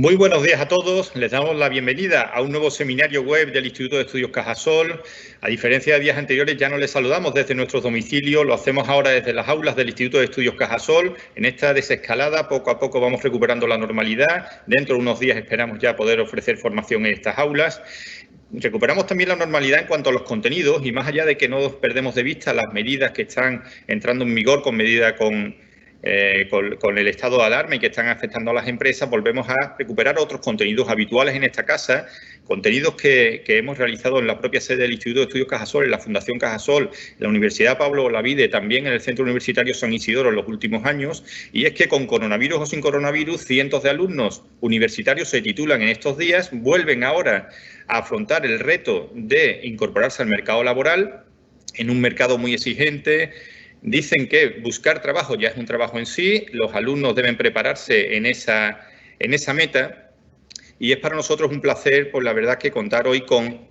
Muy buenos días a todos. Les damos la bienvenida a un nuevo seminario web del Instituto de Estudios Cajasol. A diferencia de días anteriores, ya no les saludamos desde nuestros domicilios, lo hacemos ahora desde las aulas del Instituto de Estudios Cajasol. En esta desescalada, poco a poco vamos recuperando la normalidad. Dentro de unos días esperamos ya poder ofrecer formación en estas aulas. Recuperamos también la normalidad en cuanto a los contenidos y más allá de que no perdemos de vista las medidas que están entrando en vigor con el estado de alarma y que están afectando a las empresas, volvemos a recuperar otros contenidos habituales en esta casa, contenidos que hemos realizado en la propia sede del Instituto de Estudios Cajasol, en la Fundación Cajasol, en la Universidad Pablo Olavide, también en el Centro Universitario San Isidoro en los últimos años, y es que con coronavirus o sin coronavirus, cientos de alumnos universitarios se titulan en estos días, vuelven ahora a afrontar el reto de incorporarse al mercado laboral, en un mercado muy exigente. Dicen que buscar trabajo ya es un trabajo en sí, los alumnos deben prepararse en esa meta y es para nosotros un placer, pues la verdad, que contar hoy con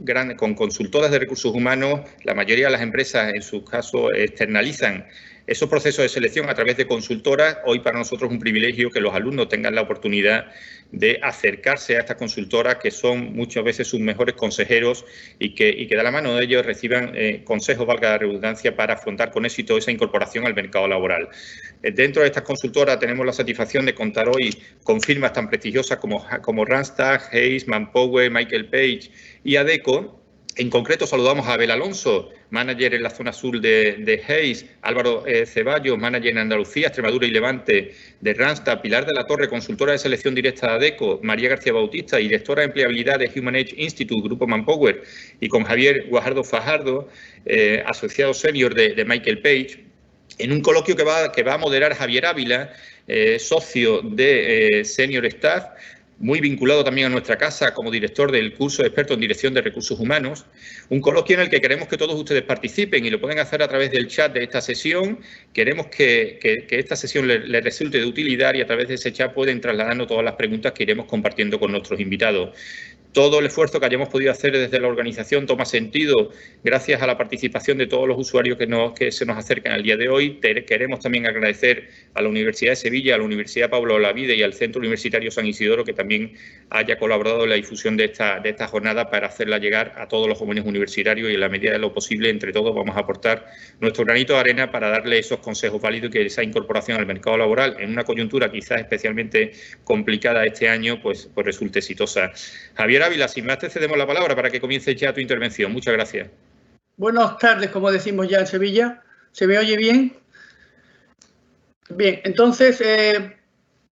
consultoras de recursos humanos. La mayoría de las empresas, en su caso, externalizan esos procesos de selección a través de consultoras. Hoy para nosotros es un privilegio que los alumnos tengan la oportunidad de acercarse a estas consultoras, que son muchas veces sus mejores consejeros y que de la mano de ellos reciban consejos, valga la redundancia, para afrontar con éxito esa incorporación al mercado laboral. Dentro de estas consultoras tenemos la satisfacción de contar hoy con firmas tan prestigiosas como Randstad, Hays, Manpower, Michael Page y Adecco. En concreto, saludamos a Abel Alonso, manager en la zona sur de Hays, Álvaro Ceballos, manager en Andalucía, Extremadura y Levante de Randstad, Pilar de la Torre, consultora de selección directa de Adecco, María García Bautista, directora de empleabilidad de Human Age Institute, Grupo Manpower, y con Javier Guajardo Fajardo, asociado senior de Michael Page, en un coloquio que va a moderar Javier Ávila, socio de Senior Staff, muy vinculado también a nuestra casa como director del curso de experto en dirección de recursos humanos, un coloquio en el que queremos que todos ustedes participen y lo pueden hacer a través del chat de esta sesión. Queremos que esta sesión les resulte de utilidad y a través de ese chat pueden trasladarnos todas las preguntas que iremos compartiendo con nuestros invitados. Todo el esfuerzo que hayamos podido hacer desde la organización toma sentido gracias a la participación de todos los usuarios que se nos acercan al día de hoy. Queremos también agradecer a la Universidad de Sevilla, a la Universidad Pablo Olavide y al Centro Universitario San Isidoro que también haya colaborado en la difusión de esta jornada para hacerla llegar a todos los jóvenes universitarios, y en la medida de lo posible entre todos vamos a aportar nuestro granito de arena para darle esos consejos válidos y que esa incorporación al mercado laboral en una coyuntura quizás especialmente complicada este año pues resulte exitosa. Javier Ávila, sin más te cedemos la palabra para que comiences ya tu intervención. Muchas gracias. Buenas tardes, como decimos ya en Sevilla. ¿Se me oye bien? Bien, entonces,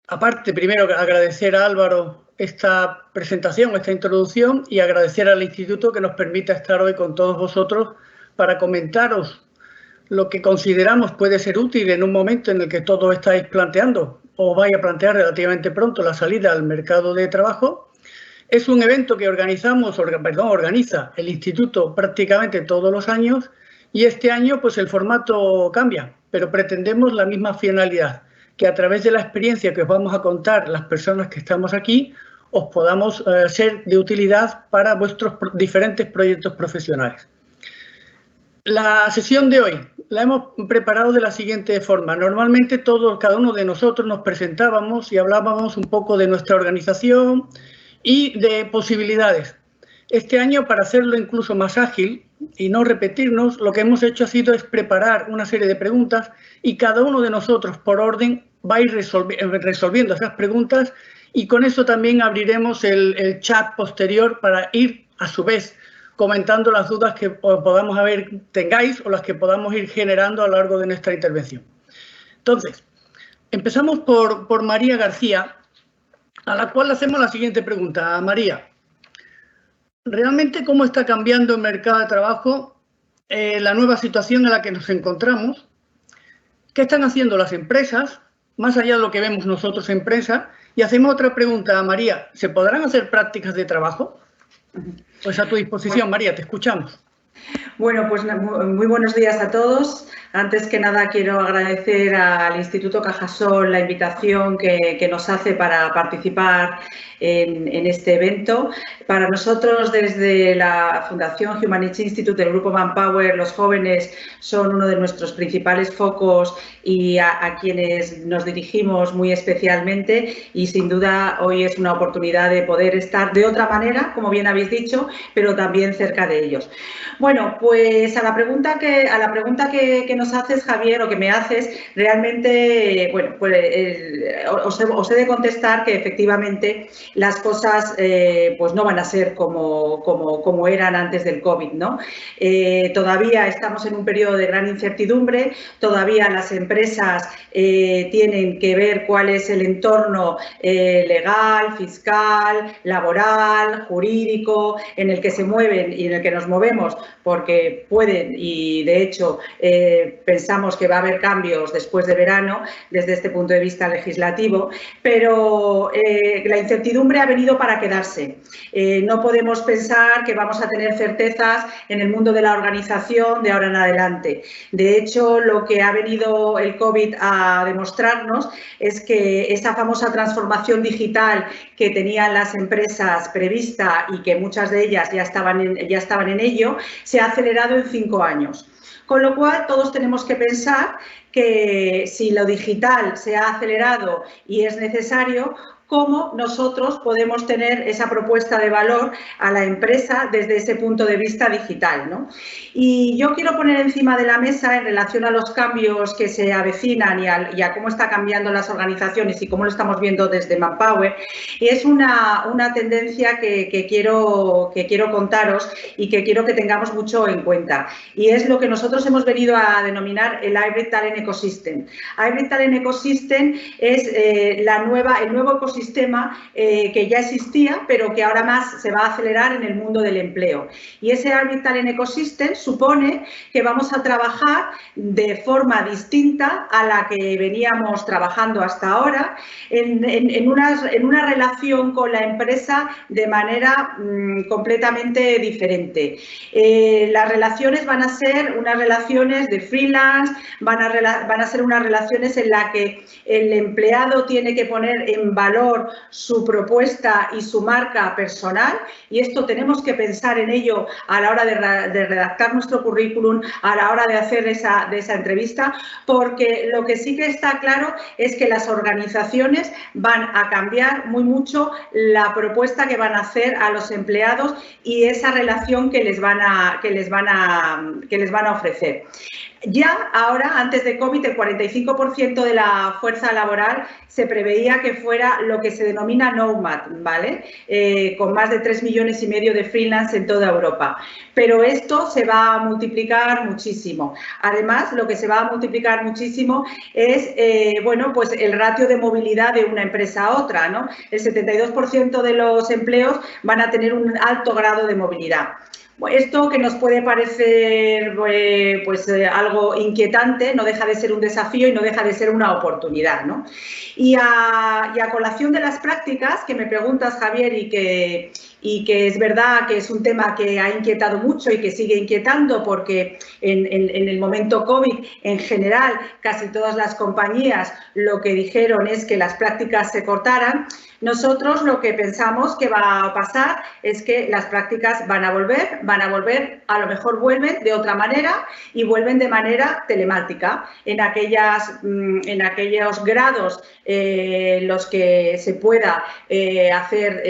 aparte, primero agradecer a Álvaro esta presentación, esta introducción, y agradecer al Instituto que nos permita estar hoy con todos vosotros para comentaros lo que consideramos puede ser útil en un momento en el que todos estáis planteando o vais a plantear relativamente pronto la salida al mercado de trabajo. Es un evento que organiza el Instituto prácticamente todos los años, y este año pues el formato cambia, pero pretendemos la misma finalidad, que a través de la experiencia que os vamos a contar las personas que estamos aquí, os podamos ser de utilidad para vuestros diferentes proyectos profesionales. La sesión de hoy la hemos preparado de la siguiente forma. Normalmente cada uno de nosotros nos presentábamos y hablábamos un poco de nuestra organización y de posibilidades. Este año, para hacerlo incluso más ágil y no repetirnos, lo que hemos hecho ha sido preparar una serie de preguntas y cada uno de nosotros, por orden, va a ir resolviendo esas preguntas, y con eso también abriremos el chat posterior para ir, a su vez, comentando las dudas que tengáis o las que podamos ir generando a lo largo de nuestra intervención. Entonces, empezamos por María García, a la cual le hacemos la siguiente pregunta. María, ¿realmente cómo está cambiando el mercado de trabajo, la nueva situación en la que nos encontramos? ¿Qué están haciendo las empresas, más allá de lo que vemos nosotros en prensa? Y hacemos otra pregunta a María, ¿se podrán hacer prácticas de trabajo? Pues a tu disposición, María, te escuchamos. Bueno, pues muy buenos días a todos. Antes que nada quiero agradecer al Instituto Cajasol la invitación que nos hace para participar en este evento. Para nosotros, desde la Fundación Humanity Institute del Grupo Manpower, los jóvenes son uno de nuestros principales focos y a quienes nos dirigimos muy especialmente, y sin duda hoy es una oportunidad de poder estar de otra manera, como bien habéis dicho, pero también cerca de ellos. Bueno, pues a la pregunta que nos haces, Javier, o que me haces, realmente, bueno, pues os he de contestar que efectivamente las cosas pues no van a ser como eran antes del COVID, ¿no? Todavía estamos en un periodo de gran incertidumbre, todavía las empresas tienen que ver cuál es el entorno legal, fiscal, laboral, jurídico, en el que se mueven y en el que nos movemos, porque pueden, y de hecho pensamos que va a haber cambios después de verano desde este punto de vista legislativo, pero la incertidumbre ha venido para quedarse. No podemos pensar que vamos a tener certezas en el mundo de la organización de ahora en adelante. De hecho, lo que ha venido el COVID a demostrarnos es que esa famosa transformación digital que tenían las empresas prevista y que muchas de ellas ya estaban en ello, se ha acelerado en 5 años. Con lo cual, todos tenemos que pensar que si lo digital se ha acelerado y es necesario, cómo nosotros podemos tener esa propuesta de valor a la empresa desde ese punto de vista digital, ¿no? Y yo quiero poner encima de la mesa, en relación a los cambios que se avecinan y a cómo están cambiando las organizaciones y cómo lo estamos viendo desde Manpower, y es una tendencia que quiero contaros y que quiero que tengamos mucho en cuenta, y es lo que nosotros hemos venido a denominar el Hybrid Talent Ecosystem. Hybrid Talent Ecosystem es el nuevo ecosistema que ya existía, pero que ahora más se va a acelerar en el mundo del empleo. Y ese Hybrid Talent Ecosystem supone que vamos a trabajar de forma distinta a la que veníamos trabajando hasta ahora, en una relación con la empresa de manera completamente diferente. Las relaciones van a ser unas relaciones de freelance, van a ser unas relaciones en las que el empleado tiene que poner en valor su propuesta y su marca personal, y esto tenemos que pensar en ello a la hora de redactar nuestro currículum, a la hora de hacer esa entrevista, porque lo que sí que está claro es que las organizaciones van a cambiar muy mucho la propuesta que van a hacer a los empleados y esa relación que les van a ofrecer. Ya ahora, antes de COVID, el 45% de la fuerza laboral se preveía que fuera lo que se denomina nomad, ¿vale? Con más de 3,5 millones de freelance en toda Europa. Pero esto se va a multiplicar muchísimo. Además, lo que se va a multiplicar muchísimo es, bueno, pues el ratio de movilidad de una empresa a otra, ¿no? El 72% de los empleos van a tener un alto grado de movilidad. Esto, que nos puede parecer algo inquietante, no deja de ser un desafío y no deja de ser una oportunidad, ¿no? Y a colación de las prácticas que me preguntas, Javier, y que es verdad que es un tema que ha inquietado mucho y que sigue inquietando, porque en el momento COVID, en general, casi todas las compañías lo que dijeron es que las prácticas se cortaran. Nosotros lo que pensamos que va a pasar es que las prácticas van a volver, a lo mejor vuelven de otra manera y vuelven de manera telemática. En aquellos grados los que se pueda hacer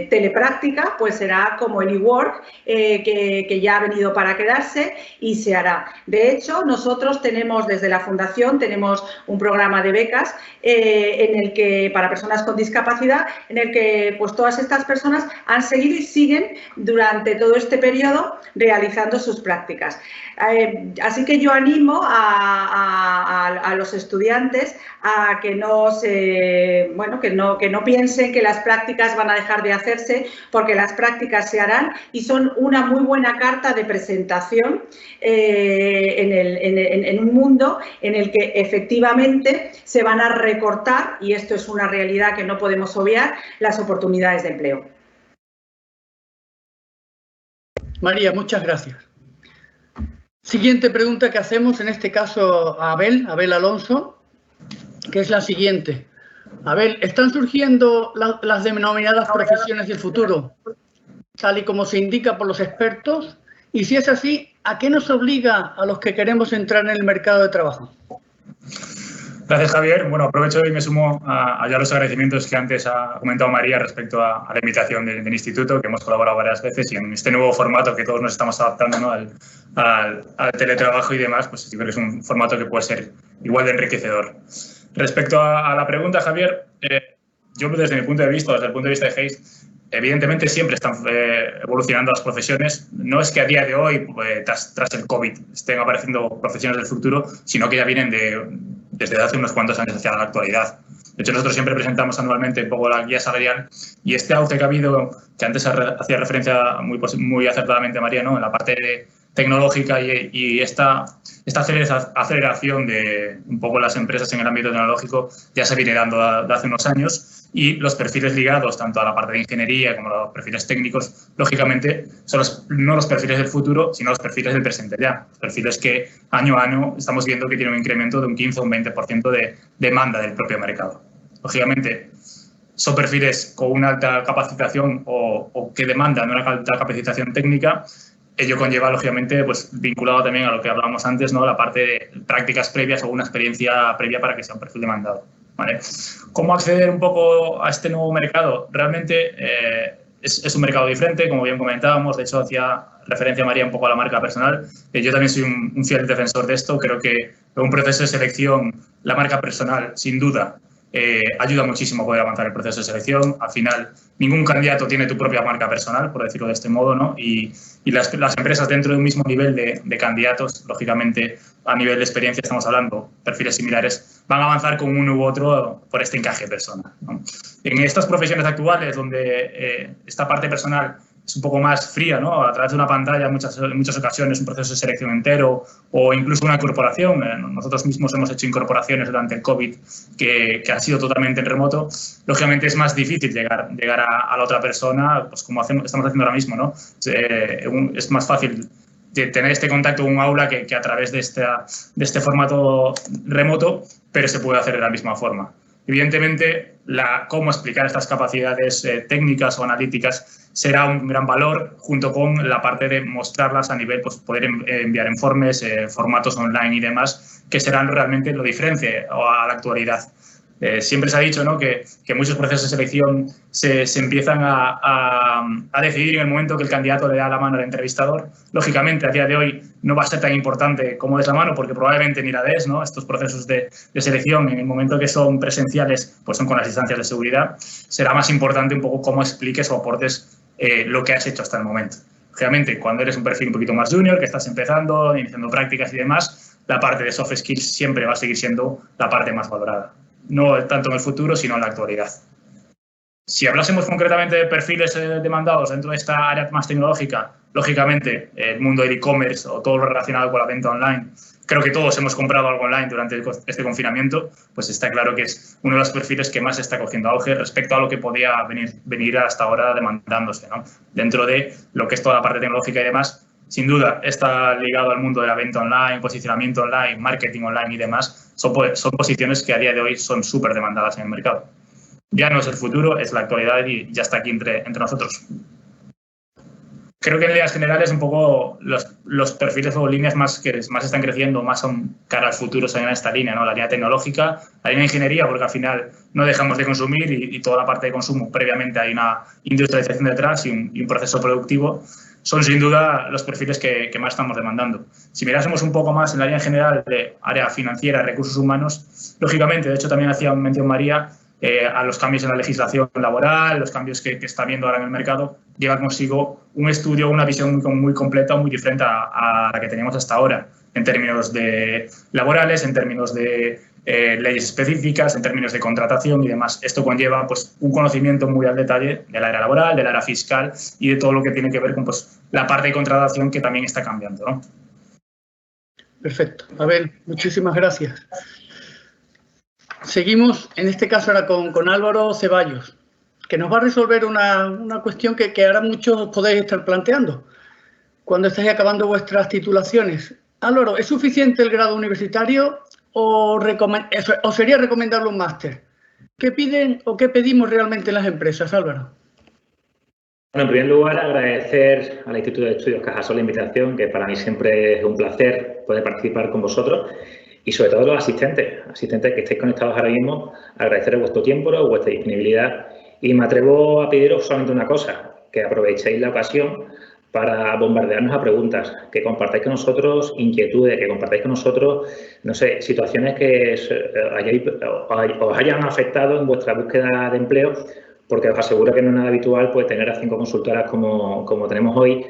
telepráctica, pues será como el eWork, que ya ha venido para quedarse y se hará. De hecho, nosotros tenemos, desde la Fundación, tenemos un programa de becas en el que, para personas con discapacidad, en el que pues todas estas personas han seguido y siguen durante todo este periodo realizando sus prácticas. Así que yo animo a los estudiantes a que que no piensen que las prácticas van a dejar de hacerse, porque las prácticas se harán y son una muy buena carta de presentación en un mundo en el que efectivamente se van a recortar, y esto es una realidad que no podemos obviar, las oportunidades de empleo. María, muchas gracias. Siguiente pregunta que hacemos, en este caso a Abel Alonso, que es la siguiente. Abel, ¿están surgiendo las denominadas profesiones del futuro, tal y como se indica por los expertos? Y si es así, ¿a qué nos obliga a los que queremos entrar en el mercado de trabajo? Gracias, Javier. Bueno, aprovecho y me sumo a ya los agradecimientos que antes ha comentado María respecto a la invitación del instituto, que hemos colaborado varias veces, y en este nuevo formato que todos nos estamos adaptando, ¿no?, al teletrabajo y demás, pues yo creo que es un formato que puede ser igual de enriquecedor. Respecto a la pregunta, Javier, yo desde mi punto de vista, desde el punto de vista de Hayes, evidentemente siempre están evolucionando las profesiones. No es que a día de hoy, tras el COVID, estén apareciendo profesiones del futuro, sino que ya vienen desde hace unos cuantos años hacia la actualidad. De hecho, nosotros siempre presentamos anualmente un poco la guía salarial, y este auge que ha habido, que antes hacía referencia muy acertadamente María, ¿no?, en la parte tecnológica y esta aceleración de un poco las empresas en el ámbito tecnológico ya se viene dando de hace unos años, y los perfiles ligados tanto a la parte de ingeniería como a los perfiles técnicos, lógicamente, son no los perfiles del futuro, sino los perfiles del presente ya. Perfiles que año a año estamos viendo que tienen un incremento de un 15 o un 20% de demanda del propio mercado. Lógicamente, son perfiles con una alta capacitación o que demandan una alta capacitación técnica. Ello conlleva, lógicamente, pues vinculado también a lo que hablábamos antes, ¿no?, la parte de prácticas previas o una experiencia previa para que sea un perfil demandado, ¿vale? ¿Cómo acceder un poco a este nuevo mercado? Realmente es un mercado diferente, como bien comentábamos. De hecho, hacía referencia María un poco a la marca personal. Yo también soy un fiel defensor de esto. Creo que un proceso de selección, la marca personal, sin duda, ayuda muchísimo a poder avanzar el proceso de selección. Al final, ningún candidato tiene tu propia marca personal, por decirlo de este modo, ¿no? Y las empresas dentro de un mismo nivel de candidatos, lógicamente, a nivel de experiencia estamos hablando, perfiles similares, van a avanzar con uno u otro por este encaje personal, ¿no? En estas profesiones actuales, donde esta parte personal es un poco más fría, ¿no?, a través de una pantalla en muchas ocasiones, un proceso de selección entero o incluso una incorporación. Nosotros mismos hemos hecho incorporaciones durante el COVID que ha sido totalmente en remoto. Lógicamente es más difícil llegar a la otra persona, pues como estamos haciendo ahora mismo, ¿no? Es más fácil de tener este contacto en un aula que a través de este formato remoto, pero se puede hacer de la misma forma. Evidentemente, cómo explicar estas capacidades técnicas o analíticas será un gran valor, junto con la parte de mostrarlas a nivel, pues poder enviar informes, formatos online y demás, que serán realmente lo diferente a la actualidad. Siempre se ha dicho, ¿no?, que muchos procesos de selección se empiezan a decidir en el momento que el candidato le da la mano al entrevistador. Lógicamente, a día de hoy no va a ser tan importante como es la mano, porque probablemente ni la des, ¿no? Estos procesos de selección, en el momento que son presenciales, pues son con las distancias de seguridad. Será más importante un poco cómo expliques o aportes lo que has hecho hasta el momento. Lógicamente, cuando eres un perfil un poquito más junior, que estás empezando, iniciando prácticas y demás, la parte de soft skills siempre va a seguir siendo la parte más valorada. No tanto en el futuro, sino en la actualidad. Si hablásemos concretamente de perfiles demandados dentro de esta área más tecnológica, lógicamente el mundo del e-commerce o todo lo relacionado con la venta online, creo que todos hemos comprado algo online durante este confinamiento, pues está claro que es uno de los perfiles que más está cogiendo auge respecto a lo que podía venir hasta ahora demandándose, ¿no? Dentro de lo que es toda la parte tecnológica y demás, sin duda está ligado al mundo de la venta online, posicionamiento online, marketing online y demás. Son posiciones que a día de hoy son súper demandadas en el mercado. Ya no es el futuro, es la actualidad y ya está aquí entre nosotros. Creo que en líneas generales un poco los perfiles o líneas que más están creciendo, más son cara al futuro, son en esta línea, ¿no? La línea tecnológica, la línea de ingeniería, porque al final no dejamos de consumir y toda la parte de consumo, previamente hay una industrialización detrás y un proceso productivo. Son sin duda los perfiles que más estamos demandando. Si mirásemos un poco más en la línea general de área financiera, recursos humanos, lógicamente, de hecho también hacía mención María, a los cambios en la legislación laboral, los cambios que está viendo ahora en el mercado, lleva consigo un estudio, una visión muy completa, muy diferente a la que teníamos hasta ahora, en términos de laborales, en términos de leyes específicas, en términos de contratación y demás. Esto conlleva pues, un conocimiento muy al detalle del área laboral, del área fiscal y de todo lo que tiene que ver con pues, la parte de contratación que también está cambiando, ¿no? Perfecto. Abel, muchísimas gracias. Seguimos, en este caso ahora con Álvaro Ceballos, que nos va a resolver una cuestión que ahora muchos podéis estar planteando. Cuando estáis acabando vuestras titulaciones, Álvaro, ¿es suficiente el grado universitario o sería recomendable un máster? ¿Qué piden o qué pedimos realmente las empresas, Álvaro? Bueno, en primer lugar, agradecer al Instituto de Estudios Cajasol la invitación, que para mí siempre es un placer poder participar con vosotros, y sobre todo los asistentes que estéis conectados ahora mismo, agradecer vuestro tiempo, vuestra disponibilidad, y me atrevo a pediros solamente una cosa, que aprovechéis la ocasión para bombardearnos a preguntas, que compartáis con nosotros inquietudes, que compartáis con nosotros, no sé, situaciones que os hayan afectado en vuestra búsqueda de empleo, porque os aseguro que no es nada habitual pues, tener a 5 consultoras como tenemos hoy,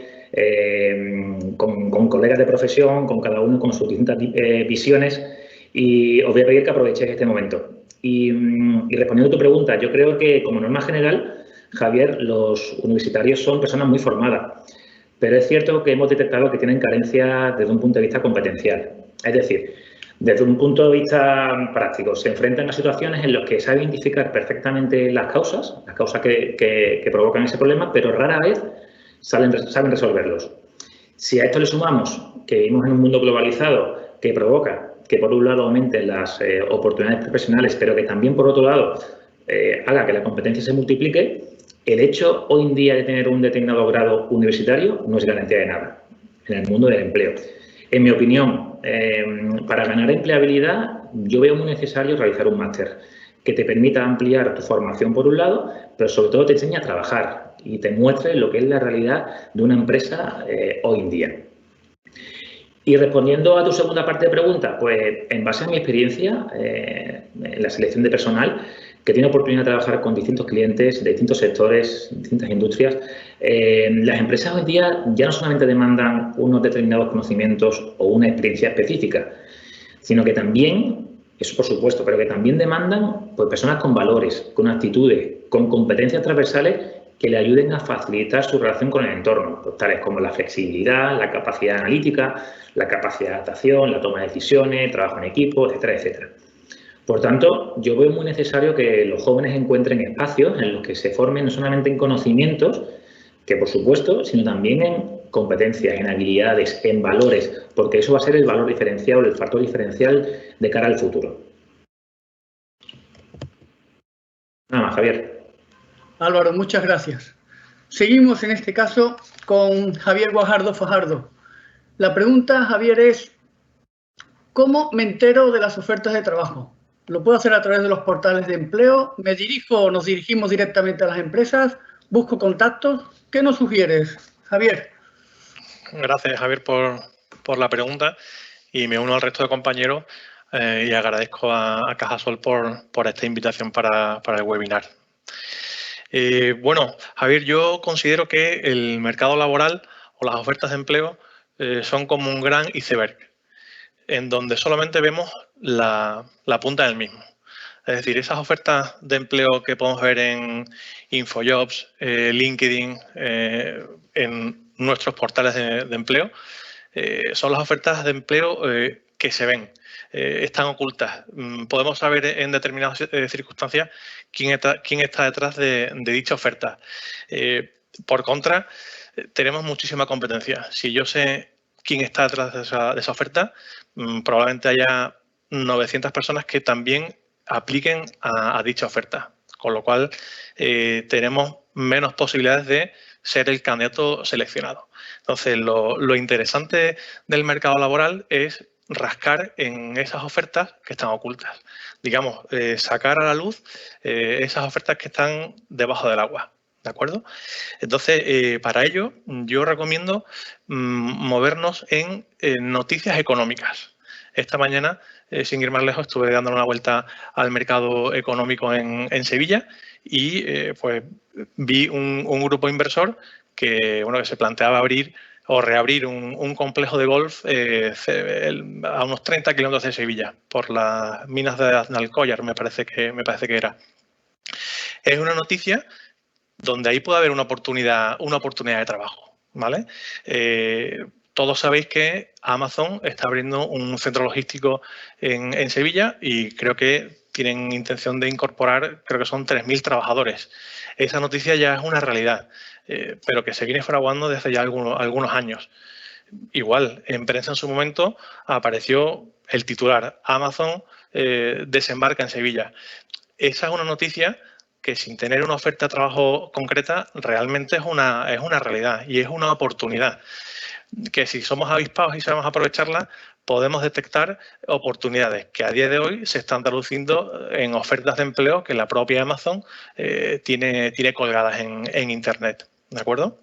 con colegas de profesión, con cada uno con sus distintas visiones, y os voy a pedir que aprovechéis este momento. Y respondiendo a tu pregunta, yo creo que como norma general, Javier, los universitarios son personas muy formadas, pero es cierto que hemos detectado que tienen carencias desde un punto de vista competencial. Es decir, desde un punto de vista práctico, se enfrentan a situaciones en las que saben identificar perfectamente las causas que provocan ese problema, pero rara vez saben resolverlos. Si a esto le sumamos que vivimos en un mundo globalizado que provoca que por un lado aumenten las oportunidades profesionales, pero que también por otro lado haga que la competencia se multiplique, el hecho hoy en día de tener un determinado grado universitario no es garantía de nada en el mundo del empleo. En mi opinión, para ganar empleabilidad, yo veo muy necesario realizar un máster que te permita ampliar tu formación por un lado, pero sobre todo te enseñe a trabajar y te muestre lo que es la realidad de una empresa hoy en día. Y respondiendo a tu segunda parte de pregunta, pues en base a mi experiencia en la selección de personal, que tiene oportunidad de trabajar con distintos clientes de distintos sectores, distintas industrias, las empresas hoy en día ya no solamente demandan unos determinados conocimientos o una experiencia específica, sino que también, eso por supuesto, pero que también demandan pues, personas con valores, con actitudes, con competencias transversales que le ayuden a facilitar su relación con el entorno, pues, tales como la flexibilidad, la capacidad analítica, la capacidad de adaptación, la toma de decisiones, trabajo en equipo, etcétera, etcétera. Por tanto, yo veo muy necesario que los jóvenes encuentren espacios en los que se formen no solamente en conocimientos, que por supuesto, sino también en competencias, en habilidades, en valores, porque eso va a ser el valor diferencial, el factor diferencial de cara al futuro. Nada más, Javier. Álvaro, muchas gracias. Seguimos en este caso con Javier Guajardo Fajardo. La pregunta, Javier, es ¿cómo me entero de las ofertas de trabajo? ¿Lo puedo hacer a través de los portales de empleo? ¿Me dirijo o nos dirigimos directamente a las empresas? ¿Busco contactos? ¿Qué nos sugieres, Javier? Gracias, Javier, por la pregunta y me uno al resto de compañeros y agradezco a Cajasol por esta invitación para el webinar. Bueno, Javier, yo considero que el mercado laboral o las ofertas de empleo son como un gran iceberg, en donde solamente vemos la punta del mismo. Es decir, esas ofertas de empleo que podemos ver en InfoJobs, LinkedIn, en nuestros portales de empleo, son las ofertas de empleo que se ven, están ocultas. Podemos saber en determinadas circunstancias quién está detrás de dicha oferta. Por contra, tenemos muchísima competencia. Si yo sé quién está detrás de esa oferta, probablemente haya 900 personas que también apliquen a dicha oferta, con lo cual tenemos menos posibilidades de ser el candidato seleccionado. Entonces, lo interesante del mercado laboral es rascar en esas ofertas que están ocultas. Digamos, sacar a la luz esas ofertas que están debajo del agua. ¿De acuerdo? Entonces, para ello, yo recomiendo movernos en noticias económicas. Esta mañana, sin ir más lejos, estuve dando una vuelta al mercado económico en Sevilla y pues vi un grupo inversor que se planteaba abrir o reabrir un complejo de golf a unos 30 kilómetros de Sevilla, por las minas de Aznalcóllar, me parece que era. Es una noticia donde ahí puede haber una oportunidad de trabajo, ¿vale? Todos sabéis que Amazon está abriendo un centro logístico en Sevilla y creo que tienen intención de incorporar, creo que son 3.000 trabajadores. Esa noticia ya es una realidad, pero que se viene fraguando desde ya algunos años. igual, en prensa en su momento apareció el titular: Amazon desembarca en Sevilla. Esa es una noticia que, sin tener una oferta de trabajo concreta, realmente es una realidad y es una oportunidad que, si somos avispados y sabemos aprovecharla, podemos detectar oportunidades que a día de hoy se están traduciendo en ofertas de empleo que la propia Amazon tiene colgadas en Internet. ¿De acuerdo?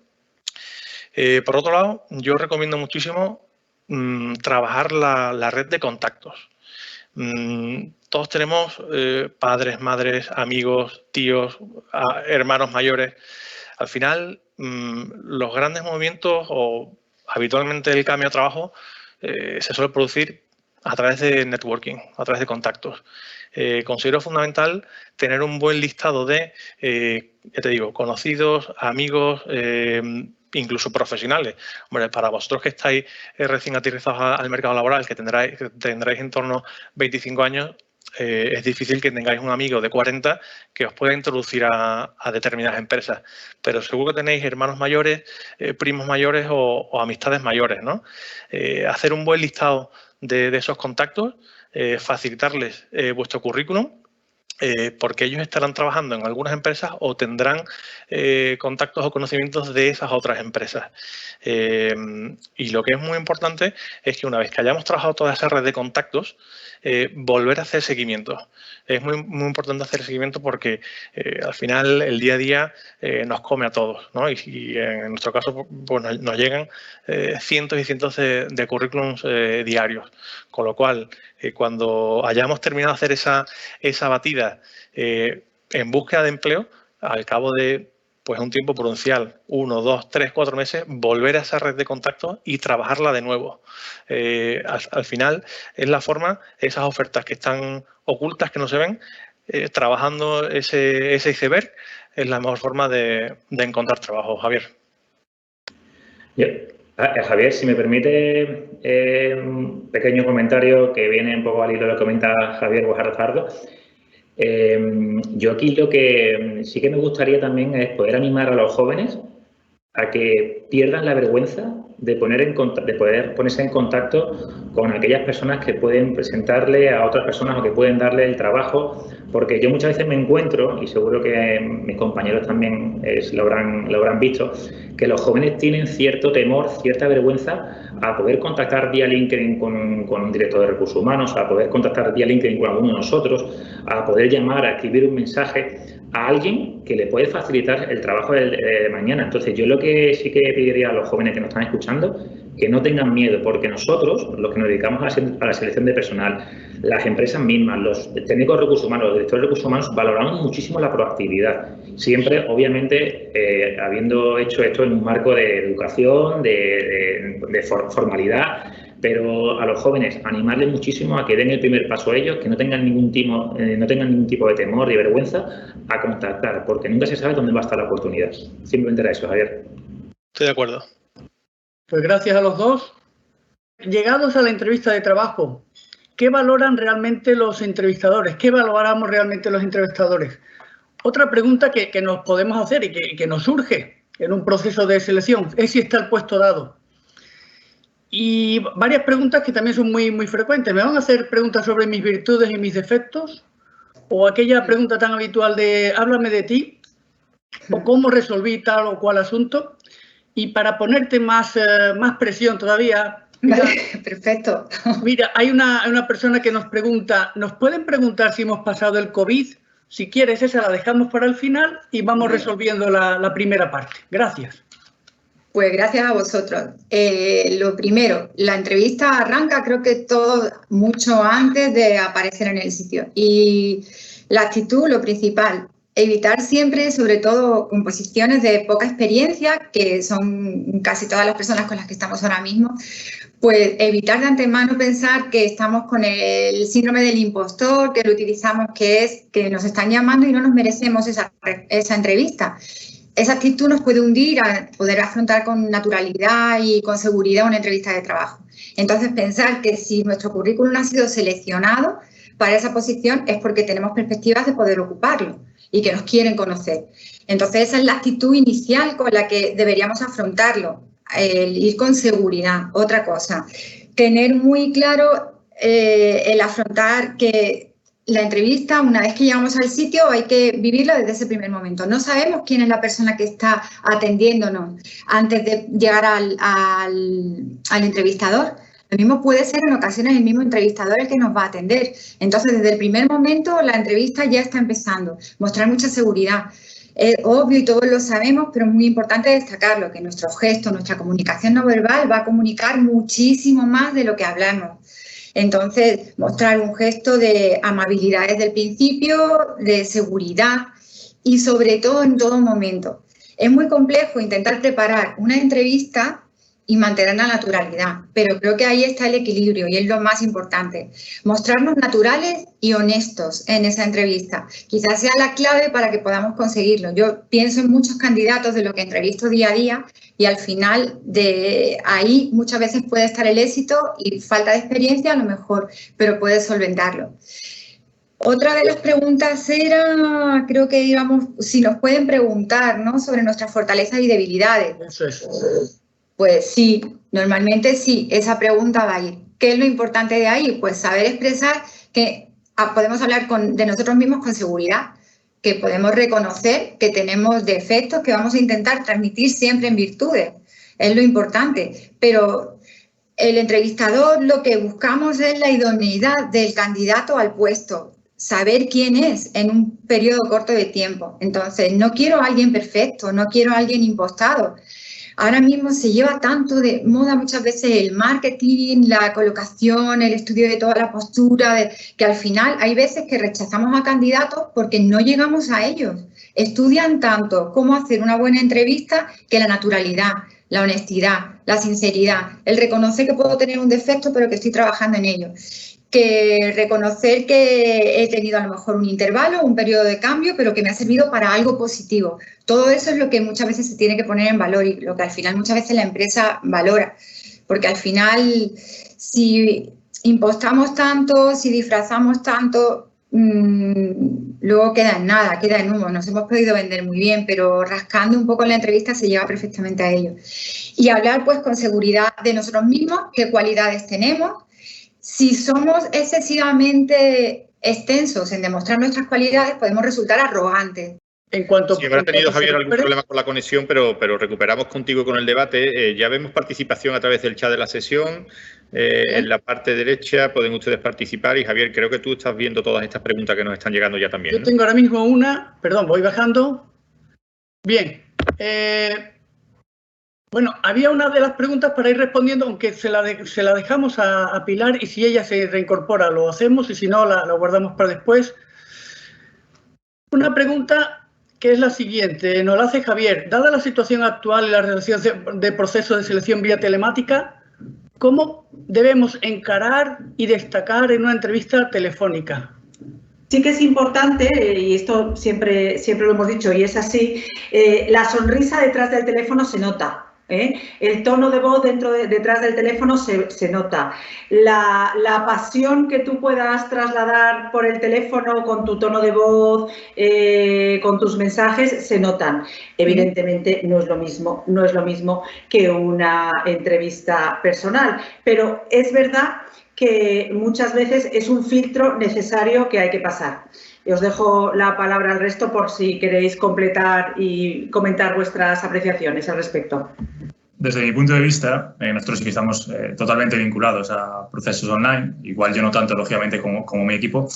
Por otro lado, yo recomiendo muchísimo trabajar la red de contactos. Todos tenemos padres, madres, amigos, tíos, hermanos mayores. Al final, los grandes movimientos o habitualmente el cambio de trabajo se suele producir a través de networking, a través de contactos. Considero fundamental tener un buen listado de, ya te digo, conocidos, amigos, incluso profesionales. Hombre, para vosotros que estáis recién aterrizados al mercado laboral, que tendráis en torno a 25 años, es difícil que tengáis un amigo de 40 que os pueda introducir a determinadas empresas. Pero seguro que tenéis hermanos mayores, primos mayores o amistades mayores, ¿no? Hacer un buen listado de esos contactos, facilitarles vuestro currículum, porque ellos estarán trabajando en algunas empresas o tendrán contactos o conocimientos de esas otras empresas. Y lo que es muy importante es que, una vez que hayamos trabajado toda esa red de contactos, volver a hacer seguimiento. Es muy importante hacer seguimiento porque al final el día a día nos come a todos, ¿no? Y en nuestro caso, pues, nos llegan cientos y cientos de currículums diarios. Con lo cual, cuando hayamos terminado de hacer esa batida en búsqueda de empleo, al cabo de un tiempo prudencial, 1, 2, 3, 4 meses, volver a esa red de contactos y trabajarla de nuevo. Al final es la forma, esas ofertas que están ocultas, que no se ven, trabajando ese iceberg, es la mejor forma de encontrar trabajo. Javier. Javier, si me permite un pequeño comentario que viene un poco al hilo de lo que comenta Javier Guajardo. Yo aquí lo que sí que me gustaría también es poder animar a los jóvenes a que pierdan la vergüenza de poder ponerse en contacto con aquellas personas que pueden presentarle a otras personas o que pueden darle el trabajo, porque yo muchas veces me encuentro, y seguro que mis compañeros también lo habrán visto, que los jóvenes tienen cierto temor, cierta vergüenza a poder contactar vía LinkedIn con un director de recursos humanos, a poder contactar vía LinkedIn con alguno de nosotros, a poder llamar, a escribir un mensaje a alguien que le puede facilitar el trabajo de mañana. Entonces, yo lo que sí que pediría a los jóvenes que nos están escuchando, que no tengan miedo, porque nosotros, los que nos dedicamos a la selección de personal, las empresas mismas, los técnicos de recursos humanos, los directores de recursos humanos, valoramos muchísimo la proactividad. Siempre, obviamente, habiendo hecho esto en un marco de educación, de formalidad, pero a los jóvenes animarles muchísimo a que den el primer paso a ellos, que no tengan ningún tipo de temor y vergüenza a contactar, porque nunca se sabe dónde va a estar la oportunidad. Simplemente era eso, Javier. Estoy de acuerdo. Pues gracias a los dos. Llegados a la entrevista de trabajo, ¿qué valoran realmente los entrevistadores? ¿Qué valoramos realmente los entrevistadores? Otra pregunta que nos podemos hacer y que nos surge en un proceso de selección es si está el puesto dado. Y varias preguntas que también son muy frecuentes. ¿Me van a hacer preguntas sobre mis virtudes y mis defectos? ¿O aquella pregunta tan habitual de háblame de ti? ¿O cómo resolví tal o cual asunto? Y para ponerte más presión todavía... Mira, vale, perfecto. Mira, hay una persona que nos pregunta, ¿nos pueden preguntar si hemos pasado el COVID? Si quieres, esa la dejamos para el final y vamos resolviendo la primera parte. Gracias. Pues gracias a vosotros. Lo primero, la entrevista arranca creo que todo mucho antes de aparecer en el sitio. Y la actitud, lo principal, evitar siempre, sobre todo con posiciones de poca experiencia, que son casi todas las personas con las que estamos ahora mismo, pues evitar de antemano pensar que estamos con el síndrome del impostor, que lo utilizamos, que es que nos están llamando y no nos merecemos esa entrevista. Esa actitud nos puede hundir a poder afrontar con naturalidad y con seguridad una entrevista de trabajo. Entonces, pensar que si nuestro currículum ha sido seleccionado para esa posición es porque tenemos perspectivas de poder ocuparlo y que nos quieren conocer. Entonces, esa es la actitud inicial con la que deberíamos afrontarlo. el ir con seguridad. Otra cosa, tener muy claro el afrontar que la entrevista, una vez que llegamos al sitio, hay que vivirla desde ese primer momento. No sabemos quién es la persona que está atendiéndonos antes de llegar al entrevistador. Lo mismo puede ser en ocasiones el mismo entrevistador el que nos va a atender. Entonces, desde el primer momento, la entrevista ya está empezando. Mostrar mucha seguridad. Es obvio y todos lo sabemos, pero es muy importante destacarlo, que nuestro gesto, nuestra comunicación no verbal va a comunicar muchísimo más de lo que hablamos. Entonces, mostrar un gesto de amabilidad desde el principio, de seguridad y sobre todo en todo momento. Es muy complejo intentar preparar una entrevista y mantener la naturalidad, pero creo que ahí está el equilibrio y es lo más importante. Mostrarnos naturales y honestos en esa entrevista. Quizás sea la clave para que podamos conseguirlo. Yo pienso en muchos candidatos de lo que entrevisto día a día y al final de ahí muchas veces puede estar el éxito y falta de experiencia a lo mejor, pero puedes solventarlo. Otra de las preguntas era, creo que íbamos, si nos pueden preguntar, ¿no?, sobre nuestras fortalezas y debilidades. Eso es. Pues sí, normalmente sí, esa pregunta va a ir. ¿Qué es lo importante de ahí? Pues saber expresar que podemos hablar de nosotros mismos con seguridad, que podemos reconocer que tenemos defectos que vamos a intentar transmitir siempre en virtudes. Es lo importante, pero el entrevistador lo que buscamos es la idoneidad del candidato al puesto, saber quién es en un periodo corto de tiempo. Entonces, no quiero a alguien perfecto, no quiero a alguien impostado. Ahora mismo se lleva tanto de moda muchas veces el marketing, la colocación, el estudio de toda la postura, que al final hay veces que rechazamos a candidatos porque no llegamos a ellos. Estudian tanto cómo hacer una buena entrevista que la naturalidad, la honestidad, la sinceridad, el reconocer que puedo tener un defecto pero que estoy trabajando en ello. Que reconocer que he tenido a lo mejor un intervalo, un periodo de cambio, pero que me ha servido para algo positivo. Todo eso es lo que muchas veces se tiene que poner en valor y lo que al final muchas veces la empresa valora. Porque al final, si impostamos tanto, si disfrazamos tanto, luego queda en nada, queda en humo. Nos hemos podido vender muy bien, pero rascando un poco en la entrevista se llega perfectamente a ello. Y hablar pues con seguridad de nosotros mismos, qué cualidades tenemos. Si somos excesivamente extensos en demostrar nuestras cualidades, podemos resultar arrogantes. En cuanto sí, habrá tenido, Javier, algún problema con la conexión, pero recuperamos contigo con el debate. Ya vemos participación a través del chat de la sesión. En la parte derecha pueden ustedes participar. Y, Javier, creo que tú estás viendo todas estas preguntas que nos están llegando ya también, ¿no? Yo tengo ahora mismo una. Perdón, voy bajando. Bien. Bueno, había una de las preguntas para ir respondiendo, aunque se la dejamos a Pilar y si ella se reincorpora lo hacemos y si no la guardamos para después. Una pregunta que es la siguiente, nos la hace Javier. Dada la situación actual y la realización de procesos de selección vía telemática, ¿cómo debemos encarar y destacar en una entrevista telefónica? Sí que es importante, y esto siempre lo hemos dicho y es así, la sonrisa detrás del teléfono se nota. El tono de voz detrás del teléfono se nota. La pasión que tú puedas trasladar por el teléfono con tu tono de voz, con tus mensajes, se notan. Evidentemente no es lo mismo que una entrevista personal, pero es verdad que muchas veces es un filtro necesario que hay que pasar. Os dejo la palabra al resto por si queréis completar y comentar vuestras apreciaciones al respecto. Desde mi punto de vista, nosotros sí que estamos totalmente vinculados a procesos online, igual yo no tanto, lógicamente, como mi equipo,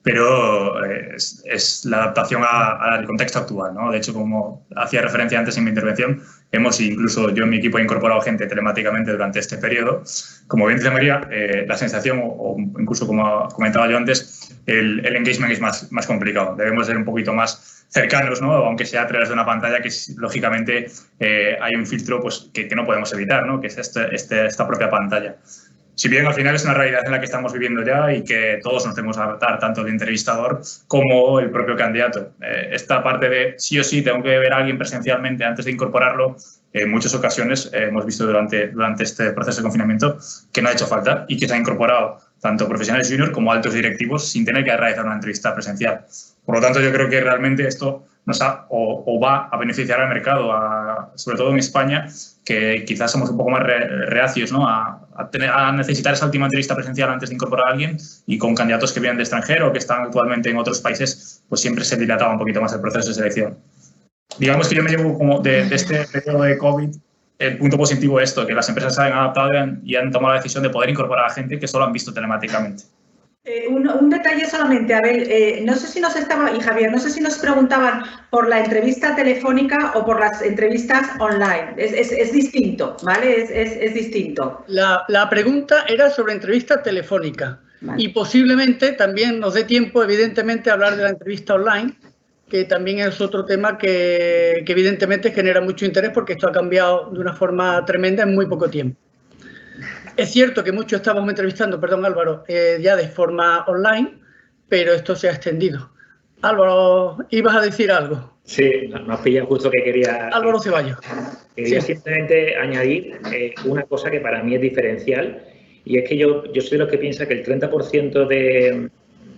pero es la adaptación al contexto actual, ¿no? De hecho, como hacía referencia antes en mi intervención, incluso yo en mi equipo he incorporado gente telemáticamente durante este periodo. Como bien dice María, la sensación, o incluso como comentaba yo antes, el engagement es más complicado. Debemos ser un poquito más cercanos, ¿no? Aunque sea a través de una pantalla que, lógicamente, hay un filtro pues, que no podemos evitar, ¿no? Que es esta propia pantalla. Si bien al final es una realidad en la que estamos viviendo ya y que todos nos tenemos que adaptar, tanto el entrevistador como el propio candidato. Esta parte de sí o sí tengo que ver a alguien presencialmente antes de incorporarlo, en muchas ocasiones hemos visto durante este proceso de confinamiento que no ha hecho falta y que se ha incorporado tanto profesionales junior como altos directivos sin tener que realizar una entrevista presencial. Por lo tanto, yo creo que realmente esto nos va a beneficiar al mercado, sobre todo en España, que quizás somos un poco más reacios, ¿no?, a necesitar esa última entrevista presencial antes de incorporar a alguien, y con candidatos que vienen de extranjero o que están actualmente en otros países, pues siempre se dilataba un poquito más el proceso de selección. Digamos que yo me llevo como de este periodo de COVID el punto positivo es esto, que las empresas se han adaptado y han tomado la decisión de poder incorporar a gente que solo han visto telemáticamente. Un detalle solamente, Abel, no sé si nos estaba, y Javier, no sé si nos preguntaban por la entrevista telefónica o por las entrevistas online. Es distinto, ¿vale? Es distinto. La pregunta era sobre entrevista telefónica. Vale. Y posiblemente también nos dé tiempo, evidentemente, a hablar de la entrevista online, que también es otro tema que evidentemente genera mucho interés porque esto ha cambiado de una forma tremenda en muy poco tiempo. Es cierto que muchos estábamos entrevistando, perdón Álvaro, ya de forma online, pero esto se ha extendido. Álvaro, ¿ibas a decir algo? Sí, me has pillado justo que quería... Álvaro Ceballos. Quería simplemente añadir una cosa que para mí es diferencial, y es que yo soy de los que piensa que el 30% del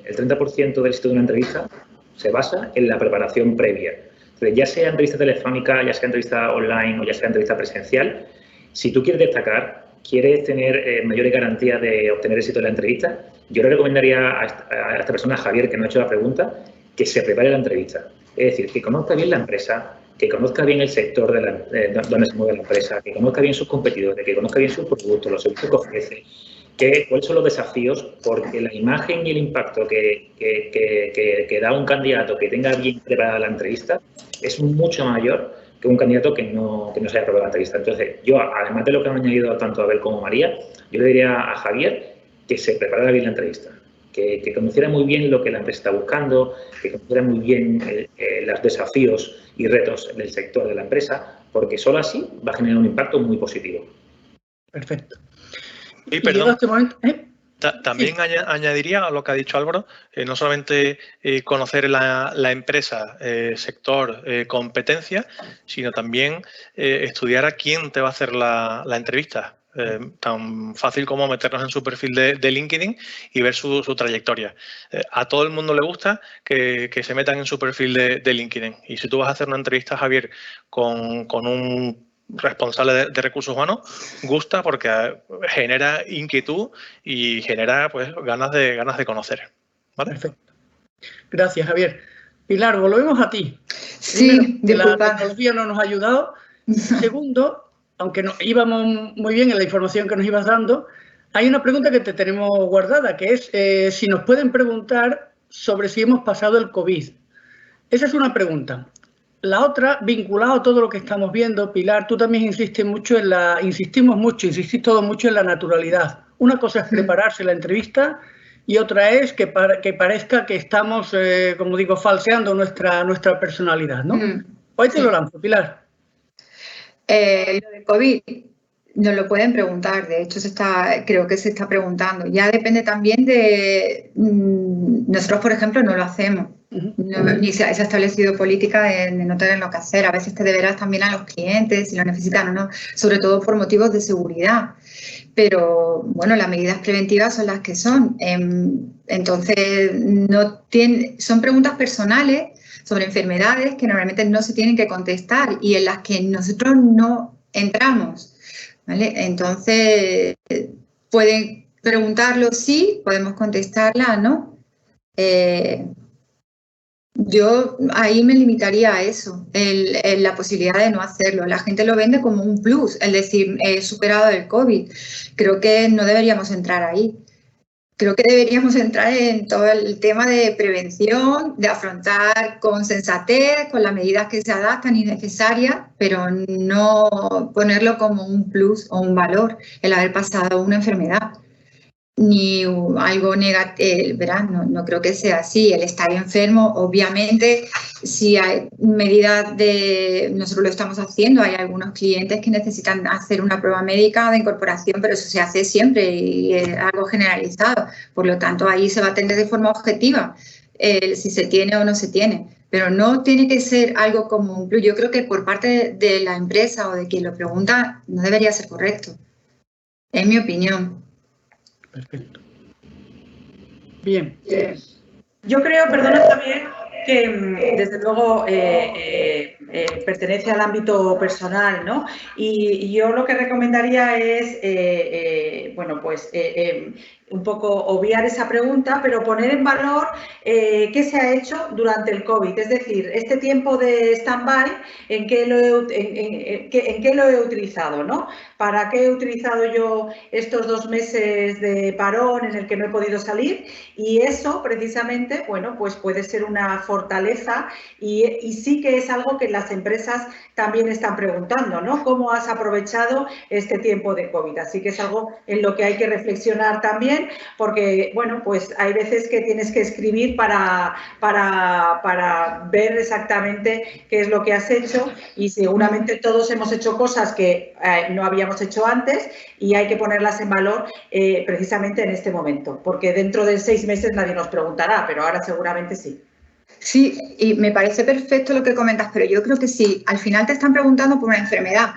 éxito de una entrevista se basa en la preparación previa. Entonces, ya sea entrevista telefónica, ya sea entrevista online o ya sea entrevista presencial, si tú quieres destacar, quieres tener mayores garantías de obtener éxito en la entrevista, yo le recomendaría a esta persona, a Javier, que no ha hecho la pregunta, que se prepare la entrevista. Es decir, que conozca bien la empresa, que conozca bien el sector donde se mueve la empresa, que conozca bien sus competidores, que conozca bien sus productos, los servicios que ofrece, cuáles son los desafíos, porque la imagen y el impacto que da un candidato que tenga bien preparada la entrevista es mucho mayor que un candidato que no se haya preparado la entrevista. Entonces, yo, además de lo que han añadido tanto Abel como María, yo le diría a Javier que se preparara bien la entrevista, que conociera muy bien lo que la empresa está buscando, que conociera muy bien los desafíos y retos del sector de la empresa, porque solo así va a generar un impacto muy positivo. Perfecto. Y perdón, este momento, también sí, añadiría a lo que ha dicho Álvaro, no solamente conocer la empresa, sector, competencia, sino también estudiar a quién te va a hacer la entrevista. Tan fácil como meternos en su perfil de LinkedIn y ver su trayectoria. A todo el mundo le gusta que se metan en su perfil de LinkedIn. Y si tú vas a hacer una entrevista, Javier, con un responsable de recursos humanos, gusta porque genera inquietud y genera pues ganas de conocer. ¿Vale? Perfecto. Gracias, Javier. Pilar, volvemos a ti. Sí, primero, la tecnología no nos ha ayudado. Segundo, aunque íbamos muy bien en la información que nos ibas dando, hay una pregunta que te tenemos guardada, que es si nos pueden preguntar sobre si hemos pasado el COVID. Esa es una pregunta. La otra, vinculado a todo lo que estamos viendo, Pilar, tú también insistes mucho insistís todos mucho en la naturalidad. Una cosa es prepararse la entrevista y otra es que parezca que estamos, como digo, falseando nuestra personalidad, ¿no? Hoy te lo lanzo, Pilar. Lo del COVID nos lo pueden preguntar, de hecho creo que se está preguntando. Ya depende también de... Nosotros, por ejemplo, no lo hacemos. Ni se ha establecido política de no tener lo que hacer. A veces te deberás también a los clientes si lo necesitan o no, sobre todo por motivos de seguridad. Pero, bueno, las medidas preventivas son las que son. Entonces, son preguntas personales sobre enfermedades que normalmente no se tienen que contestar y en las que nosotros no entramos, ¿vale? Entonces, pueden preguntarlo, sí, podemos contestarla, ¿no? Yo ahí me limitaría a eso, la posibilidad de no hacerlo. La gente lo vende como un plus, es decir, he superado el COVID. Creo que no deberíamos entrar ahí. Creo que deberíamos entrar en todo el tema de prevención, de afrontar con sensatez, con las medidas que se adaptan y necesarias, pero no ponerlo como un plus o un valor el haber pasado una enfermedad. Ni algo negativo, ¿verdad? No creo que sea así. El estar enfermo, obviamente, si hay medidas nosotros lo estamos haciendo, hay algunos clientes que necesitan hacer una prueba médica de incorporación, pero eso se hace siempre y es algo generalizado. Por lo tanto, ahí se va a tener de forma objetiva si se tiene o no se tiene. Pero no tiene que ser algo como un plus. Yo creo que por parte de la empresa o de quien lo pregunta, no debería ser correcto. Es mi opinión. Perfecto. Bien. Yo creo, perdona Javier, que desde luego pertenece al ámbito personal, ¿no? Y yo lo que recomendaría es, bueno, pues un poco obviar esa pregunta, pero poner en valor qué se ha hecho durante el COVID. Es decir, este tiempo de stand-by, ¿en qué lo he utilizado, ¿no? ¿Para qué he utilizado yo estos 2 meses de parón en el que no he podido salir? Y eso, precisamente, bueno, pues puede ser una fortaleza y sí que es algo que las empresas también están preguntando, ¿no? ¿Cómo has aprovechado este tiempo de COVID? Así que es algo en lo que hay que reflexionar también, porque, bueno, pues hay veces que tienes que escribir para ver exactamente qué es lo que has hecho y seguramente todos hemos hecho cosas que no habíamos hecho antes y hay que ponerlas en valor precisamente en este momento, porque dentro de 6 meses nadie nos preguntará, pero ahora seguramente sí. Sí, y me parece perfecto lo que comentas, pero yo creo que si al final te están preguntando por una enfermedad,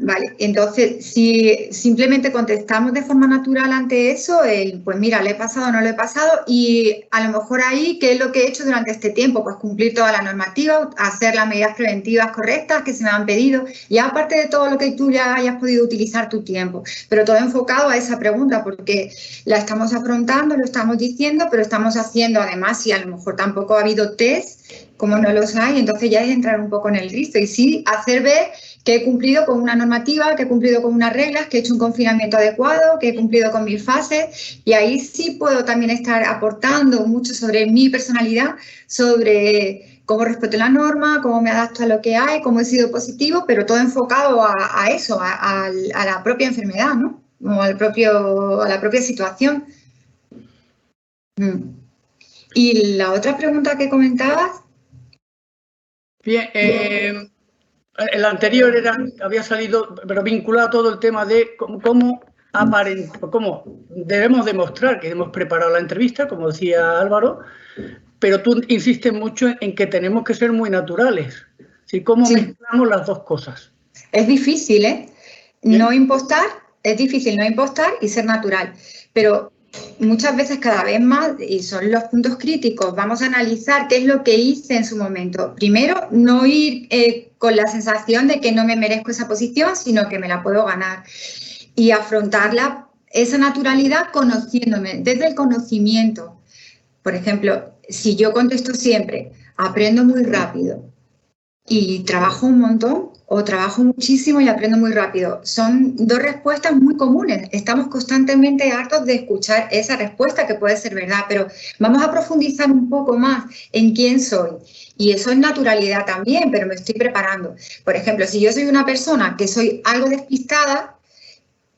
vale, entonces si simplemente contestamos de forma natural ante eso, pues mira, le he pasado o no le he pasado y a lo mejor ahí, ¿qué es lo que he hecho durante este tiempo? Pues cumplir toda la normativa, hacer las medidas preventivas correctas que se me han pedido y aparte de todo lo que tú ya hayas podido utilizar tu tiempo, pero todo enfocado a esa pregunta porque la estamos afrontando, lo estamos diciendo, pero estamos haciendo además, si a lo mejor tampoco ha habido test, como no los hay, entonces ya es entrar un poco en el riesgo y sí hacer ver que he cumplido con una normativa, que he cumplido con unas reglas, que he hecho un confinamiento adecuado, que he cumplido con mis fases y ahí sí puedo también estar aportando mucho sobre mi personalidad, sobre cómo respeto la norma, cómo me adapto a lo que hay, cómo he sido positivo, pero todo enfocado a eso, a la propia enfermedad, ¿no? O a la propia situación. Y la otra pregunta que comentabas. Bien, el anterior había salido, pero vinculado a todo el tema de cómo debemos demostrar que hemos preparado la entrevista, como decía Álvaro, pero tú insistes mucho en que tenemos que ser muy naturales. ¿Sí? ¿Cómo mezclamos las dos cosas? Es difícil, ¿eh? No impostar, es difícil no impostar y ser natural, pero muchas veces cada vez más, y son los puntos críticos, vamos a analizar qué es lo que hice en su momento. Primero, no ir con la sensación de que no me merezco esa posición, sino que me la puedo ganar. Y afrontarla, esa naturalidad, conociéndome, desde el conocimiento. Por ejemplo, si yo contesto siempre, aprendo muy rápido y trabajo un montón, o trabajo muchísimo y aprendo muy rápido. Son dos respuestas muy comunes. Estamos constantemente hartos de escuchar esa respuesta que puede ser verdad, pero vamos a profundizar un poco más en quién soy. Y eso es naturalidad también, pero me estoy preparando. Por ejemplo, si yo soy una persona que soy algo despistada,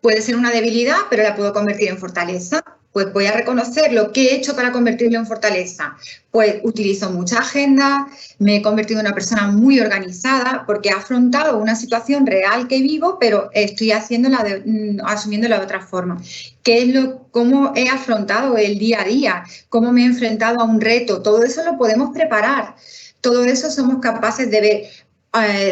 puede ser una debilidad, pero la puedo convertir en fortaleza. Pues voy a reconocer lo que he hecho para convertirlo en fortaleza. Pues utilizo mucha agenda, me he convertido en una persona muy organizada porque he afrontado una situación real que vivo, pero estoy asumiéndola de otra forma. ¿Cómo he afrontado el día a día? ¿Cómo me he enfrentado a un reto? Todo eso lo podemos preparar. Todo eso somos capaces de ver.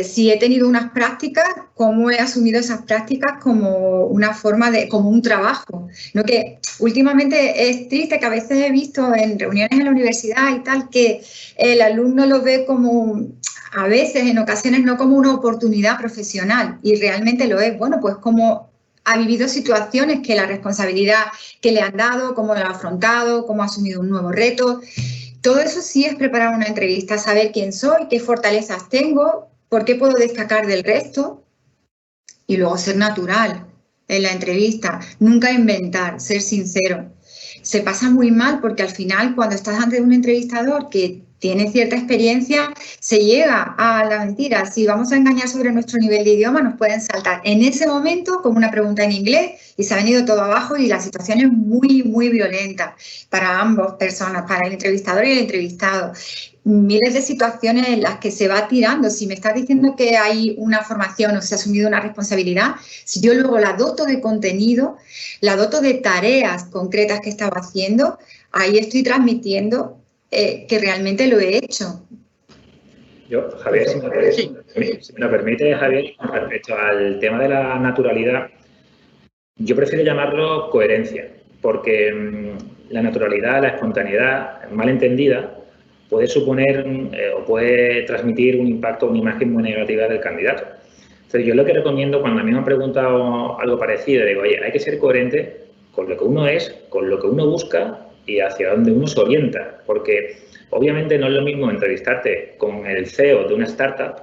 Si he tenido unas prácticas, cómo he asumido esas prácticas como una forma como un trabajo. ¿No? Que últimamente es triste que a veces he visto en reuniones en la universidad y tal, que el alumno lo ve como, a veces, en ocasiones, no como una oportunidad profesional, y realmente lo es. Bueno, pues como ha vivido situaciones que la responsabilidad que le han dado, cómo lo ha afrontado, cómo ha asumido un nuevo reto. Todo eso sí es preparar una entrevista, saber quién soy, qué fortalezas tengo, por qué puedo destacar del resto y luego ser natural en la entrevista, nunca inventar, ser sincero. Se pasa muy mal porque al final cuando estás ante un entrevistador que tiene cierta experiencia, se llega a la mentira. Si vamos a engañar sobre nuestro nivel de idioma, nos pueden saltar en ese momento como una pregunta en inglés y se ha venido todo abajo y la situación es muy, muy violenta para ambas personas, para el entrevistador y el entrevistado. Miles de situaciones en las que se va tirando. Si me estás diciendo que hay una formación o se ha asumido una responsabilidad, si yo luego la doto de contenido, la doto de tareas concretas que estaba haciendo, ahí estoy transmitiendo que realmente lo he hecho. Yo, Javier, si me lo permite, Javier, respecto al tema de la naturalidad, yo prefiero llamarlo coherencia, porque la naturalidad, la espontaneidad mal entendida puede suponer o puede transmitir un impacto, una imagen muy negativa del candidato. Entonces, yo lo que recomiendo cuando a mí me han preguntado algo parecido, digo, oye, hay que ser coherente con lo que uno es, con lo que uno busca y hacia dónde uno se orienta. Porque obviamente no es lo mismo entrevistarte con el CEO de una startup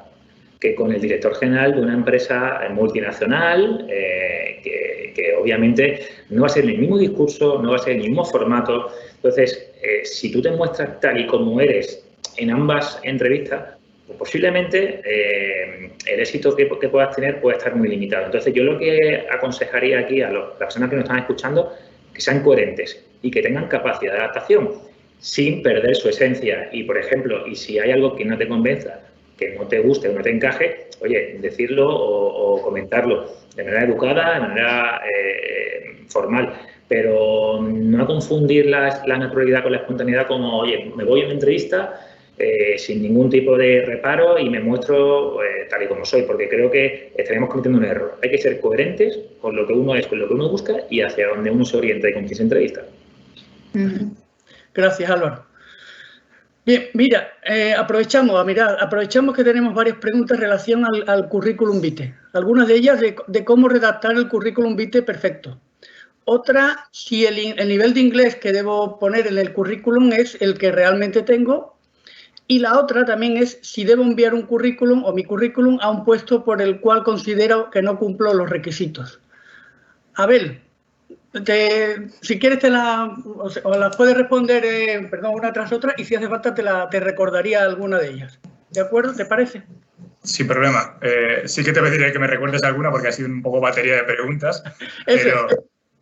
que con el director general de una empresa multinacional, que obviamente no va a ser el mismo discurso, no va a ser el mismo formato. Entonces, si tú te muestras tal y como eres en ambas entrevistas, pues posiblemente el éxito que puedas tener puede estar muy limitado. Entonces, yo lo que aconsejaría aquí a las personas que nos están escuchando, que sean coherentes y que tengan capacidad de adaptación sin perder su esencia. Y, por ejemplo, y si hay algo que no te convenza, que no te guste o no te encaje, oye, decirlo o comentarlo de manera educada, de manera formal, pero no confundir la naturalidad con la espontaneidad como, oye, me voy a una entrevista sin ningún tipo de reparo y me muestro tal y como soy, porque creo que estaríamos cometiendo un error. Hay que ser coherentes con lo que uno es, con lo que uno busca y hacia donde uno se orienta y con quién se entrevista. Gracias, Álvaro. Bien, mira, aprovechamos que tenemos varias preguntas en relación al currículum vitae. Algunas de ellas de cómo redactar el currículum vitae perfecto. Otra, si el nivel de inglés que debo poner en el currículum es el que realmente tengo. Y la otra también es si debo enviar un currículum o mi currículum a un puesto por el cual considero que no cumplo los requisitos. Abel, si quieres o las puedes responder una tras otra y si hace falta te recordaría alguna de ellas. ¿De acuerdo? ¿Te parece? Sin problema. Sí que te pediré que me recuerdes alguna porque ha sido un poco batería de preguntas.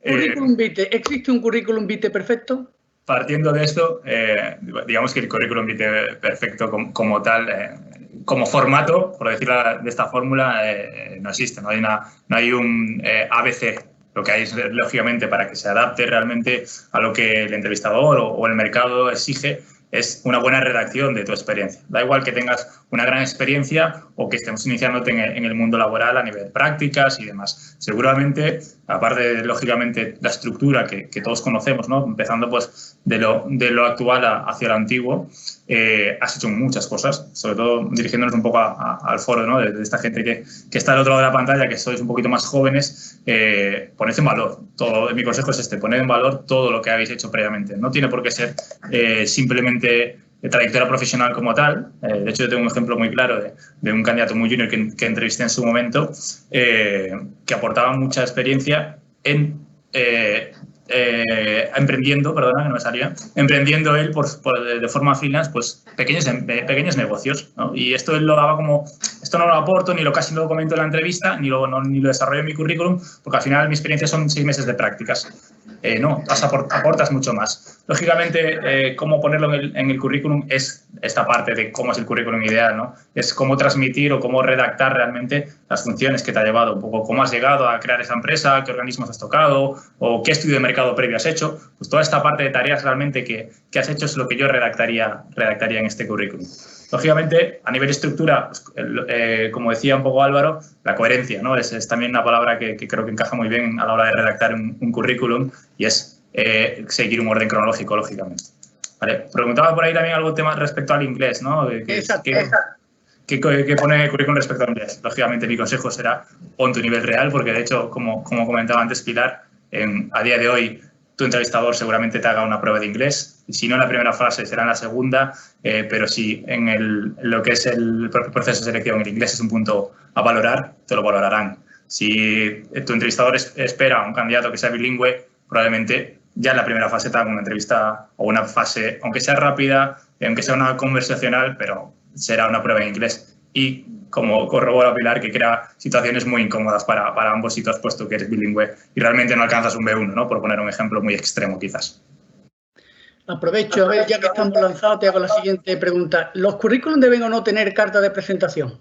Currículum vitae. ¿Existe un currículum vitae perfecto? Partiendo de esto, digamos que el currículum vitae perfecto como tal, como formato, por decirlo de esta fórmula, no existe. No hay un ABC. Lo que hay es, lógicamente, para que se adapte realmente a lo que el entrevistador o el mercado exige, es una buena redacción de tu experiencia. Da igual que tengas una gran experiencia o que estemos iniciándote en el mundo laboral a nivel de prácticas y demás. Seguramente, aparte de, lógicamente, la estructura que todos conocemos, ¿no? Empezando pues de lo actual hacia lo antiguo, has hecho muchas cosas, sobre todo dirigiéndonos un poco al foro, ¿no? de esta gente que está al otro lado de la pantalla, que sois un poquito más jóvenes, poned en valor. Mi consejo es poned en valor todo lo que habéis hecho previamente. No tiene por qué ser simplemente trayectoria profesional como tal. De hecho, yo tengo un ejemplo muy claro de un candidato muy junior que entrevisté en su momento, que aportaba mucha experiencia emprendiendo él de forma freelance, pues pequeños negocios, ¿no? Y esto él lo daba como, esto no lo aporto, casi no lo comento en la entrevista, ni lo desarrollo en mi currículum, porque al final mi experiencia son 6 meses de prácticas. No, aportas mucho más. Lógicamente, cómo ponerlo en el currículum es esta parte de cómo es el currículum ideal, ¿no? Es cómo transmitir o cómo redactar realmente las funciones que te ha llevado, un poco cómo has llegado a crear esa empresa, qué organismos has tocado o qué estudio de mercado previo has hecho. Pues toda esta parte de tareas realmente que has hecho es lo que yo redactaría en este currículum. Lógicamente, a nivel estructura, pues, como decía un poco Álvaro, la coherencia, ¿no? Es también una palabra que creo que encaja muy bien a la hora de redactar un currículum y es seguir un orden cronológico, lógicamente. Vale. Preguntaba por ahí también algo tema respecto al inglés, ¿no? ¿Qué pone el currículum respecto al inglés? Lógicamente, mi consejo será pon tu nivel real, porque de hecho, como comentaba antes Pilar, a día de hoy tu entrevistador seguramente te haga una prueba de inglés. Si no en la primera fase, será en la segunda, pero si en lo que es el proceso de selección el inglés es un punto a valorar, te lo valorarán. Si tu entrevistador espera a un candidato que sea bilingüe, probablemente ya en la primera fase te haga una entrevista o una fase, aunque sea rápida, aunque sea una conversacional, pero será una prueba en inglés. Y como corrobora Pilar, que crea situaciones muy incómodas para ambos si tú has puesto que eres bilingüe y realmente no alcanzas un B1, ¿no? Por poner un ejemplo muy extremo, quizás. Aprovecho, a ver, ya que estamos lanzados, te hago la siguiente pregunta. ¿Los currículums deben o no tener carta de presentación?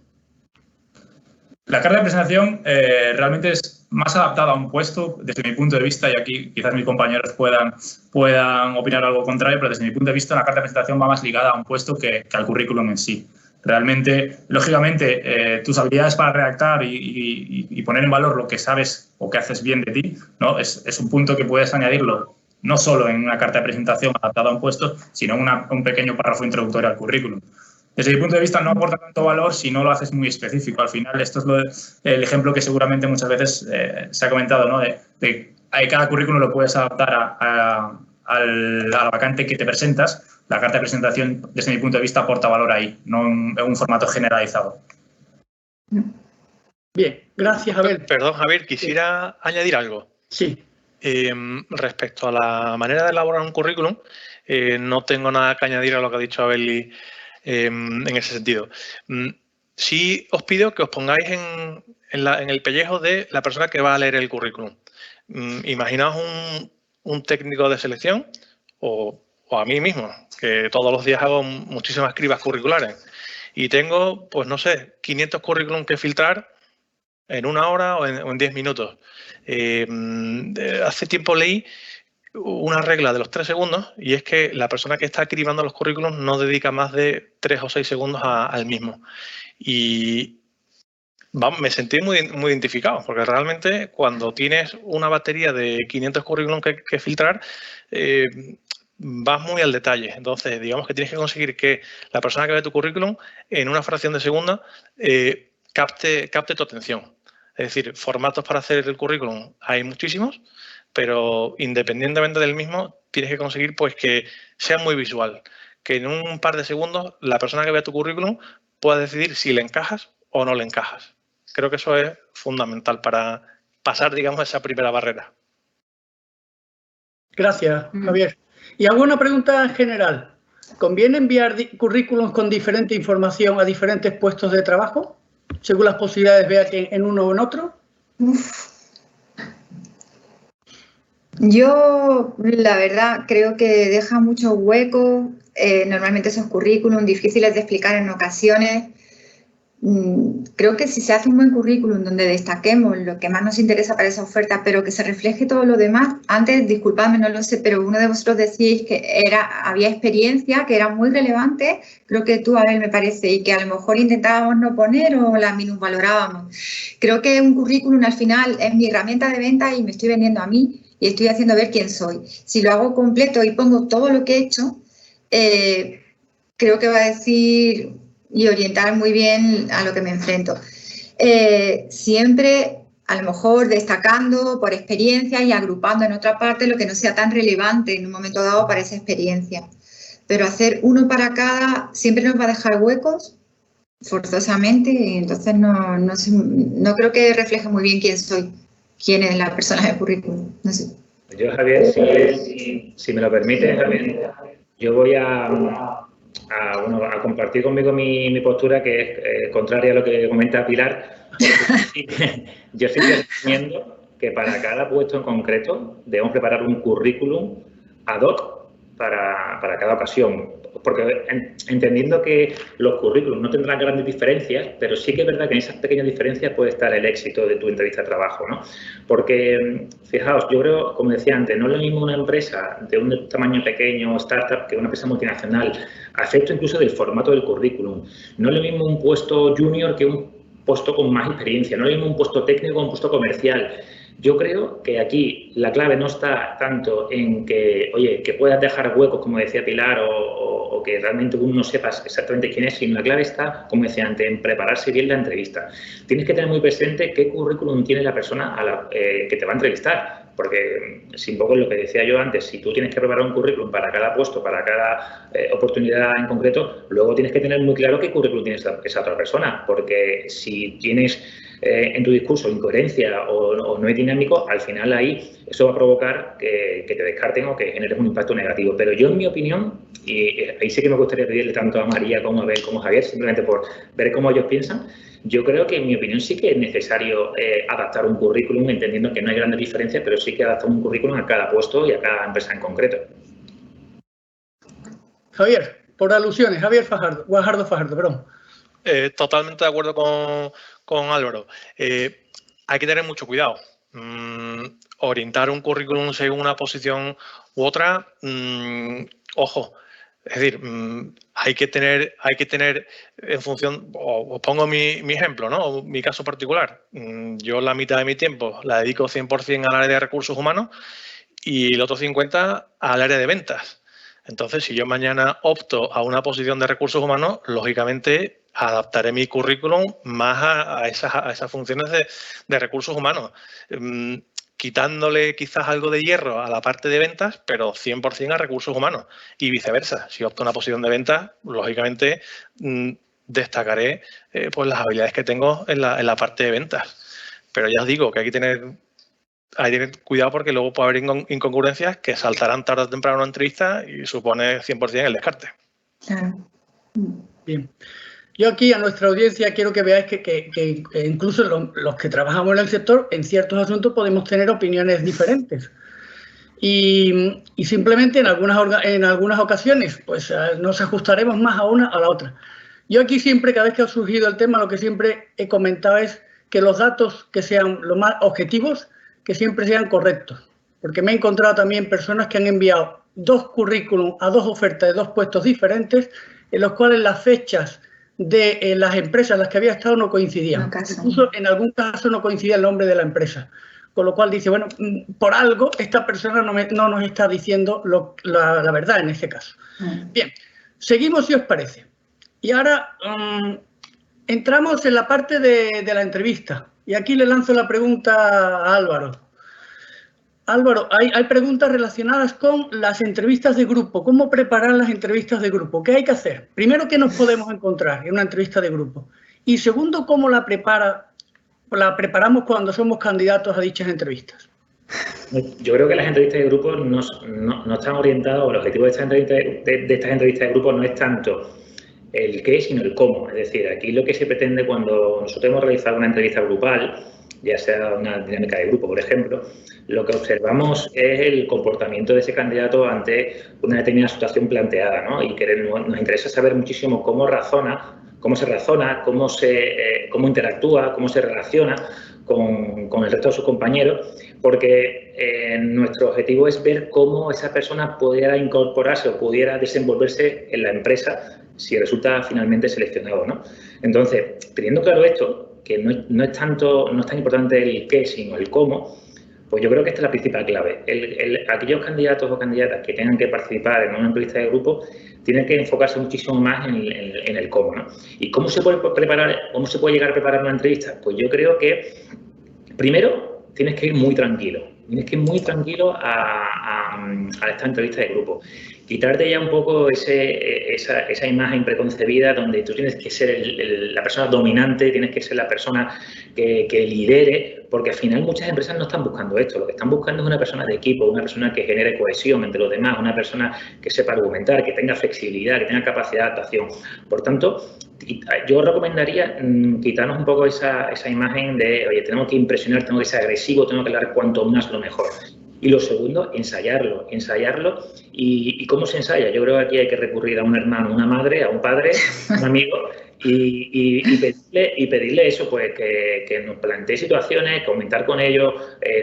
La carta de presentación realmente es más adaptada a un puesto, desde mi punto de vista, y aquí quizás mis compañeros puedan opinar algo contrario, pero desde mi punto de vista la carta de presentación va más ligada a un puesto que al currículum en sí. Realmente, lógicamente, tus habilidades para redactar y poner en valor lo que sabes o que haces bien de ti, ¿no? Es un punto que puedes añadirlo no solo en una carta de presentación adaptada a un puesto, sino en un pequeño párrafo introductorio al currículum. Desde mi punto de vista, no aporta tanto valor si no lo haces muy específico. Al final, esto es el ejemplo que seguramente muchas veces se ha comentado, ¿no? Cada currículum lo puedes adaptar a la vacante que te presentas. La carta de presentación, desde mi punto de vista, aporta valor ahí, no en un formato generalizado. Bien, gracias, Javier. Perdón, Javier, quisiera añadir algo. Sí. Respecto a la manera de elaborar un currículum, no tengo nada que añadir a lo que ha dicho Abel en ese sentido. Sí os pido que os pongáis en el pellejo de la persona que va a leer el currículum. Imaginaos un técnico de selección o a mí mismo, que todos los días hago muchísimas cribas curriculares y tengo, pues no sé, 500 currículum que filtrar en 1 hora o en 10 minutos. Hace tiempo leí una regla de los 3 segundos y es que la persona que está cribando los currículums no dedica más de 3 o 6 segundos al mismo. Y me sentí muy identificado, porque realmente cuando tienes una batería de 500 currículums que filtrar, vas muy al detalle. Entonces, digamos que tienes que conseguir que la persona que ve tu currículum en una fracción de segundo capte tu atención. Es decir, formatos para hacer el currículum hay muchísimos, pero independientemente del mismo, tienes que conseguir pues que sea muy visual, que en un par de segundos la persona que vea tu currículum pueda decidir si le encajas o no le encajas. Creo que eso es fundamental para pasar, digamos, esa primera barrera. Gracias, Javier. Y hago una pregunta en general. ¿Conviene enviar currículums con diferente información a diferentes puestos de trabajo, según las posibilidades vea que en uno o en otro? Yo, la verdad, creo que deja muchos huecos. Normalmente esos currículums difíciles de explicar en ocasiones. Creo que si se hace un buen currículum donde destaquemos lo que más nos interesa para esa oferta, pero que se refleje todo lo demás. Antes, disculpadme, no lo sé, pero uno de vosotros decíais que había experiencia que era muy relevante. Creo que tú, Abel, me parece, y que a lo mejor intentábamos no poner o la minusvalorábamos. Creo que un currículum al final es mi herramienta de venta y me estoy vendiendo a mí y estoy haciendo ver quién soy. Si lo hago completo y pongo todo lo que he hecho, creo que va a decir y orientar muy bien a lo que me enfrento. Siempre, a lo mejor, destacando por experiencia y agrupando en otra parte lo que no sea tan relevante en un momento dado para esa experiencia. Pero hacer uno para cada siempre nos va a dejar huecos, forzosamente, y entonces no creo que refleje muy bien quién soy, quién es la persona del currículum. No sé. Yo, Javier, si me lo permite, Javier, yo voy a compartir conmigo mi postura, que es contraria a lo que comenta Pilar. Yo sí que recomiendo que para cada puesto en concreto debemos preparar un currículum ad hoc para cada ocasión. Porque entendiendo que los currículums no tendrán grandes diferencias, pero sí que es verdad que en esas pequeñas diferencias puede estar el éxito de tu entrevista de trabajo, ¿no? Porque, fijaos, yo creo, como decía antes, no es lo mismo una empresa de un tamaño pequeño, startup, que una empresa multinacional, a efecto incluso del formato del currículum. No es lo mismo un puesto junior que un puesto con más experiencia, no es lo mismo un puesto técnico que un puesto comercial. Yo creo que aquí la clave no está tanto en que, oye, que puedas dejar huecos, como decía Pilar, o que realmente uno no sepas exactamente quién es, sino la clave está, como decía antes, en prepararse bien la entrevista. Tienes que tener muy presente qué currículum tiene la persona que te va a entrevistar, porque si un poco lo que decía yo antes, si tú tienes que preparar un currículum para cada puesto, para cada oportunidad en concreto, luego tienes que tener muy claro qué currículum tiene esa otra persona, porque si tienes en tu discurso incoherencia o no es dinámico, al final ahí eso va a provocar que te descarten o que generes un impacto negativo. Pero yo, en mi opinión, y ahí sí que me gustaría pedirle tanto a María como a Abel como a Javier, simplemente por ver cómo ellos piensan, yo creo que, en mi opinión, sí que es necesario adaptar un currículum, entendiendo que no hay grandes diferencias, pero sí que adaptar un currículum a cada puesto y a cada empresa en concreto. Javier, por alusiones, Guajardo Fajardo, perdón. Totalmente de acuerdo con Álvaro. Hay que tener mucho cuidado. Orientar un currículum según una posición u otra, ojo. Es decir, hay que tener en función, os pongo mi ejemplo, ¿no? Mi caso particular. Yo la mitad de mi tiempo la dedico 100% al área de recursos humanos y el otro 50% al área de ventas. Entonces, si yo mañana opto a una posición de recursos humanos, lógicamente adaptaré mi currículum más a esas funciones de recursos humanos, quitándole quizás algo de hierro a la parte de ventas, pero 100% a recursos humanos y viceversa. Si opto a una posición de ventas, lógicamente destacaré pues las habilidades que tengo en la parte de ventas. Pero ya os digo que hay que tener cuidado porque luego puede haber incongruencias que saltarán tarde o temprano en una entrevista y supone 100% el descarte. Claro. Bien. Yo aquí a nuestra audiencia quiero que veáis que incluso los que trabajamos en el sector, en ciertos asuntos podemos tener opiniones diferentes. Y simplemente en algunas ocasiones pues nos ajustaremos más a una a la otra. Yo aquí siempre, cada vez que ha surgido el tema, lo que siempre he comentado es que los datos que sean lo más objetivos, que siempre sean correctos. Porque me he encontrado también personas que han enviado 2 currículums a 2 ofertas de 2 puestos diferentes, en los cuales las fechas de las empresas en las que había estado no coincidían. Incluso en algún caso no coincidía el nombre de la empresa. Con lo cual dice, bueno, por algo esta persona no nos está diciendo la verdad en este caso. Bien, seguimos si os parece. Y ahora entramos en la parte de la entrevista. Y aquí le lanzo la pregunta a Álvaro. Álvaro, hay preguntas relacionadas con las entrevistas de grupo. ¿Cómo preparar las entrevistas de grupo? ¿Qué hay que hacer? Primero, ¿qué nos podemos encontrar en una entrevista de grupo? Y segundo, ¿cómo la preparamos cuando somos candidatos a dichas entrevistas? Yo creo que las entrevistas de grupo no están orientadas, o el objetivo de estas entrevistas de grupo no es tanto el qué, sino el cómo. Es decir, aquí lo que se pretende cuando nosotros hemos realizado una entrevista grupal, ya sea una dinámica de grupo, por ejemplo, lo que observamos es el comportamiento de ese candidato ante una determinada situación planteada, ¿no? Y nos interesa saber muchísimo cómo se razona, cómo interactúa, cómo se relaciona con el resto de sus compañeros, porque nuestro objetivo es ver cómo esa persona pudiera incorporarse o pudiera desenvolverse en la empresa si resulta finalmente seleccionado, ¿no? Entonces, teniendo claro esto, que no es tan importante el qué, sino el cómo, pues yo creo que esta es la principal clave. Aquellos candidatos o candidatas que tengan que participar en una entrevista de grupo tienen que enfocarse muchísimo más en el cómo, ¿no? ¿Y cómo se puede llegar a preparar una entrevista? Pues yo creo que, primero, tienes que ir muy tranquilo. Tienes que ir muy tranquilo a esta entrevista de grupo. Quitarte ya un poco esa imagen preconcebida donde tú tienes que ser la persona dominante, tienes que ser la persona que lidere, porque al final muchas empresas no están buscando esto. Lo que están buscando es una persona de equipo, una persona que genere cohesión entre los demás, una persona que sepa argumentar, que tenga flexibilidad, que tenga capacidad de adaptación. Por tanto, yo recomendaría quitarnos un poco esa imagen de, oye, tenemos que impresionar, tengo que ser agresivo, tengo que hablar cuanto más lo mejor. Y lo segundo, ensayarlo. ¿Y cómo se ensaya? Yo creo que aquí hay que recurrir a un hermano, una madre, a un padre, a un amigo y pedirle eso, pues que nos plantee situaciones, comentar con ellos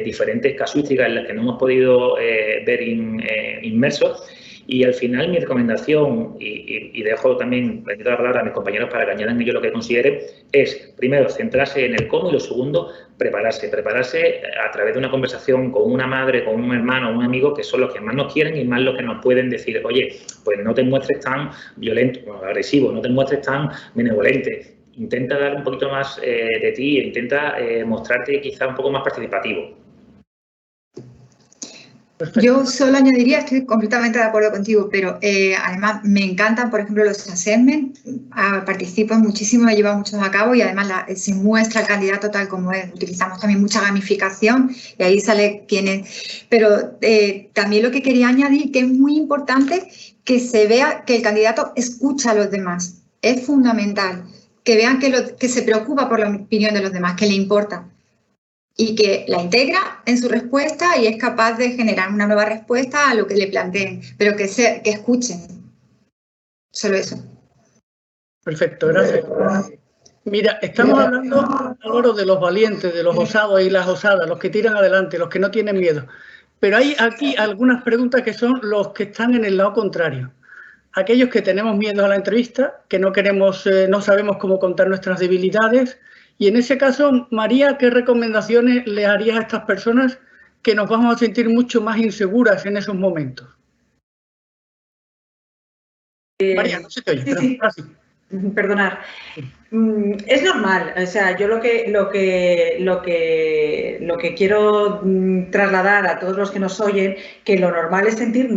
diferentes casuísticas en las que no hemos podido ver inmersos. Y al final mi recomendación, y dejo también la palabra a mis compañeros para que añadan ellos lo que consideren, es primero centrarse en el cómo y lo segundo, prepararse a través de una conversación con una madre, con un hermano, un amigo, que son los que más nos quieren y más los que nos pueden decir, oye, pues no te muestres tan violento, agresivo, no te muestres tan benevolente, intenta dar un poquito más de ti, intenta mostrarte quizá un poco más participativo. Yo solo añadiría, estoy completamente de acuerdo contigo, pero además me encantan, por ejemplo, los assessments, participo muchísimo, he llevado muchos a cabo y además se muestra el candidato tal como es. Utilizamos también mucha gamificación y ahí sale quién es. Pero también lo que quería añadir, que es muy importante que se vea que el candidato escucha a los demás. Es fundamental que vean que se preocupa por la opinión de los demás, que le importa. Y que la integra en su respuesta y es capaz de generar una nueva respuesta a lo que le planteen, pero que escuchen. Solo eso. Perfecto, gracias. Mira, estamos hablando, Álvaro, de los valientes, de los osados y las osadas, los que tiran adelante, los que no tienen miedo. Pero hay aquí algunas preguntas que son los que están en el lado contrario. Aquellos que tenemos miedo a la entrevista, que no sabemos cómo contar nuestras debilidades. Y en ese caso, María, ¿qué recomendaciones le harías a estas personas que nos vamos a sentir mucho más inseguras en esos momentos. María, no se te oye. Sí. Perdonad. Es normal, o sea, yo lo que quiero trasladar a todos los que nos oyen, que lo normal es sentir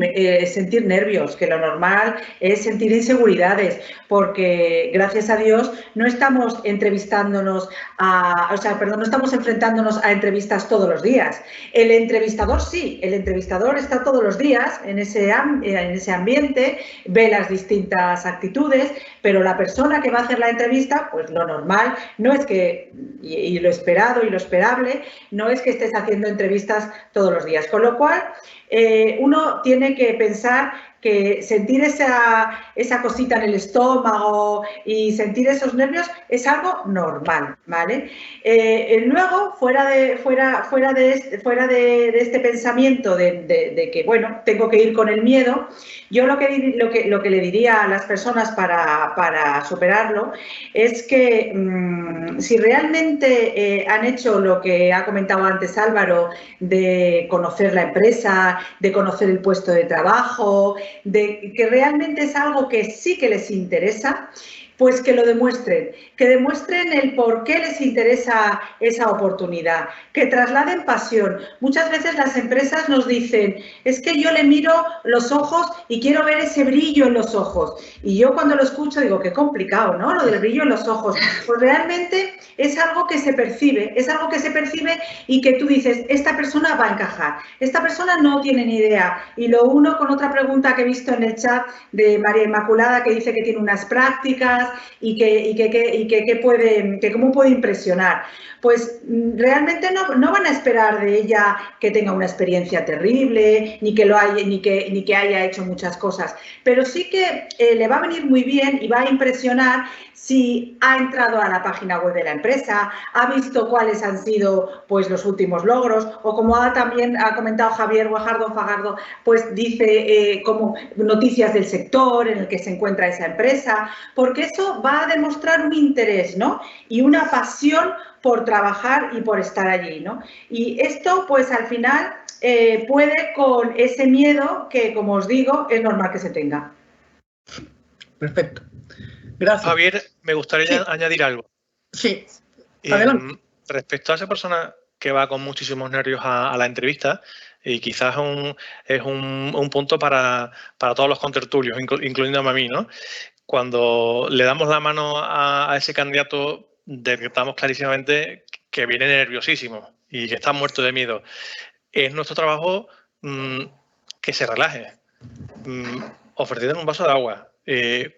nervios, que lo normal es sentir inseguridades, porque gracias a Dios no estamos entrevistándonos no estamos enfrentándonos a entrevistas todos los días. El entrevistador sí, el entrevistador está todos los días en ese ambiente, ve las distintas actitudes, pero la persona que va a hacer la entrevista, pues lo normal no es que, y lo esperado y lo esperable, no es que estés haciendo entrevistas todos los días. Con lo cual, uno tiene que pensar que sentir esa cosita en el estómago y sentir esos nervios es algo normal, ¿vale? Luego, fuera de este pensamiento de que, bueno, tengo que ir con el miedo, yo lo que le diría a las personas para superarlo es que si realmente han hecho lo que ha comentado antes Álvaro, de conocer la empresa, de conocer el puesto de trabajo, de que realmente es algo que sí que les interesa, pues que lo demuestren, que demuestren el por qué les interesa esa oportunidad, que trasladen pasión. Muchas veces las empresas nos dicen, es que yo le miro los ojos y quiero ver ese brillo en los ojos. Y yo cuando lo escucho digo, qué complicado, ¿no? Lo del brillo en los ojos. Pues realmente es algo que se percibe, y que tú dices, esta persona va a encajar, esta persona no tiene ni idea. Y lo uno con otra pregunta que he visto en el chat de María Inmaculada, que dice que tiene unas prácticas y que cómo puede impresionar. Pues realmente no van a esperar de ella que tenga una experiencia terrible, ni que haya hecho muchas cosas, pero sí que le va a venir muy bien y va a impresionar si ha entrado a la página web de la empresa, ha visto cuáles han sido pues los últimos logros, o como también ha comentado Javier Guajardo Fajardo, pues dice como noticias del sector en el que se encuentra esa empresa, porque eso va a demostrar un interés, ¿no? Y una pasión por trabajar y por estar allí, ¿no? Y esto, pues al final, puede con ese miedo que, como os digo, es normal que se tenga. Perfecto. Gracias. Javier, me gustaría añadir algo. Sí, adelante. Respecto a esa persona que va con muchísimos nervios a la entrevista, y quizás es un punto para todos los contertulios, incluyéndome a mí, ¿no? Cuando le damos la mano a ese candidato, detectamos clarísimamente que viene nerviosísimo y que está muerto de miedo. Es nuestro trabajo que se relaje, ofreciéndole un vaso de agua,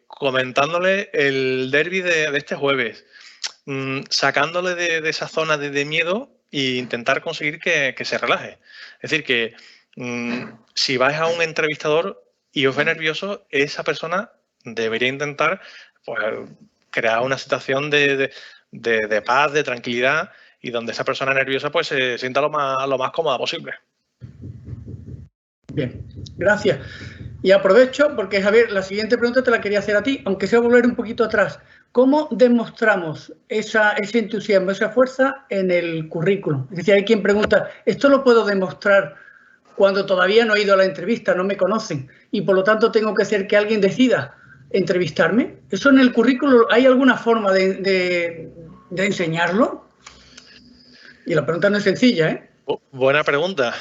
comentándole el derbi de este jueves, sacándole de esa zona de miedo e intentar conseguir que se relaje. Es decir, que si vais a un entrevistador y os ve nervioso, esa persona debería intentar pues, crear una situación de paz, de tranquilidad, y donde esa persona nerviosa pues se sienta lo más cómoda posible. Bien, gracias. Y aprovecho, porque Javier, la siguiente pregunta te la quería hacer a ti, aunque sea volver un poquito atrás. ¿Cómo demostramos ese entusiasmo, esa fuerza en el currículum? Es decir, hay quien pregunta, ¿esto lo puedo demostrar cuando todavía no he ido a la entrevista, no me conocen, y por lo tanto tengo que hacer que alguien decida entrevistarme? ¿Eso en el currículum hay alguna forma de enseñarlo? Y la pregunta no es sencilla, ¿eh? Buena pregunta.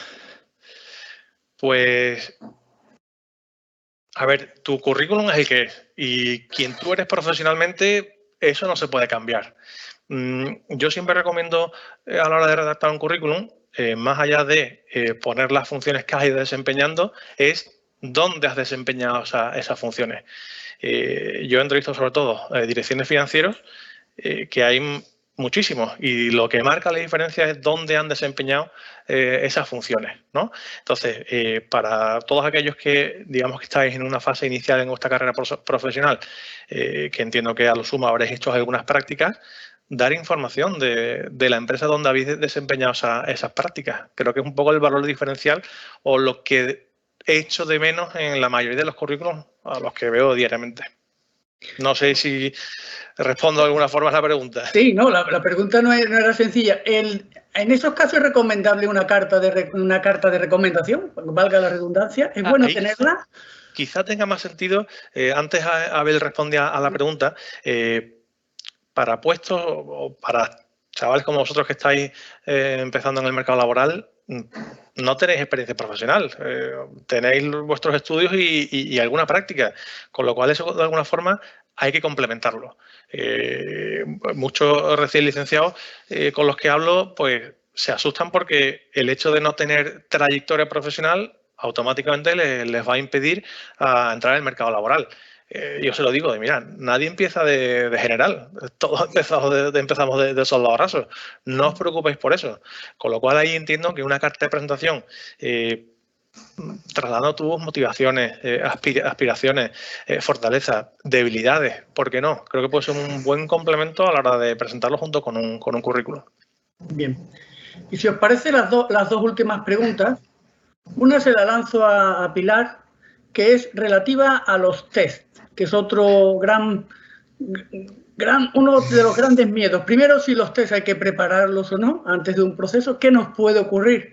Pues, a ver, tu currículum es el que es, y quien tú eres profesionalmente, eso no se puede cambiar. Yo siempre recomiendo a la hora de redactar un currículum, más allá de poner las funciones que has ido desempeñando, es dónde has desempeñado esas funciones. Yo entrevisto sobre todo direcciones financieras, que hay muchísimos, y lo que marca la diferencia es dónde han desempeñado esas funciones, ¿no? Entonces, para todos aquellos que, digamos, que estáis en una fase inicial en vuestra carrera profesional, que entiendo que a lo sumo habréis hecho algunas prácticas, dar información de la empresa donde habéis desempeñado esas prácticas. Creo que es un poco el valor diferencial, o lo que he hecho de menos en la mayoría de los currículums a los que veo diariamente. No sé si respondo de alguna forma a la pregunta. Sí, no, la pregunta no era sencilla. En esos casos es recomendable una carta de recomendación, valga la redundancia. ¿Es bueno tenerla? Quizá tenga más sentido, antes Abel respondía a la pregunta, para puestos o para chavales como vosotros que estáis empezando en el mercado laboral, no tenéis experiencia profesional, tenéis vuestros estudios y alguna práctica, con lo cual eso de alguna forma hay que complementarlo. Muchos recién licenciados con los que hablo pues se asustan porque el hecho de no tener trayectoria profesional automáticamente les va a impedir a entrar en el mercado laboral. Yo se lo digo, mira, nadie empieza de general, todos empezamos de soldado raso, no os preocupéis por eso. Con lo cual ahí entiendo que una carta de presentación trasladando tus motivaciones, aspiraciones, fortalezas, debilidades, ¿por qué no? Creo que puede ser un buen complemento a la hora de presentarlo junto con un currículum. Bien. Y si os parece, las dos últimas preguntas, una se la lanzo a Pilar, que es relativa a los test, que es otro uno de los grandes miedos. Primero, si los test hay que prepararlos o no antes de un proceso. ¿Qué nos puede ocurrir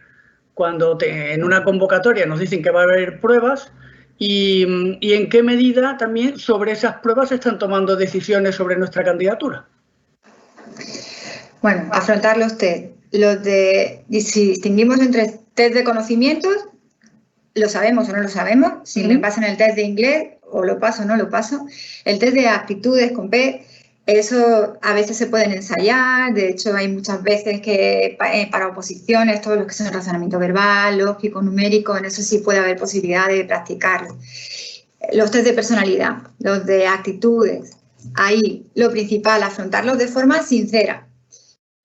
cuando en una convocatoria nos dicen que va a haber pruebas? Y en qué medida también sobre esas pruebas se están tomando decisiones sobre nuestra candidatura. Bueno, afrontar los test. Si distinguimos entre test de conocimientos, lo sabemos o no lo sabemos. Si me pasan el test de inglés, o lo paso o no lo paso. El test de aptitudes con P, eso a veces se pueden ensayar. De hecho, hay muchas veces que para oposiciones, todos los que son razonamiento verbal, lógico, numérico, en eso sí puede haber posibilidad de practicarlo. Los test de personalidad, los de actitudes, ahí lo principal, afrontarlos de forma sincera.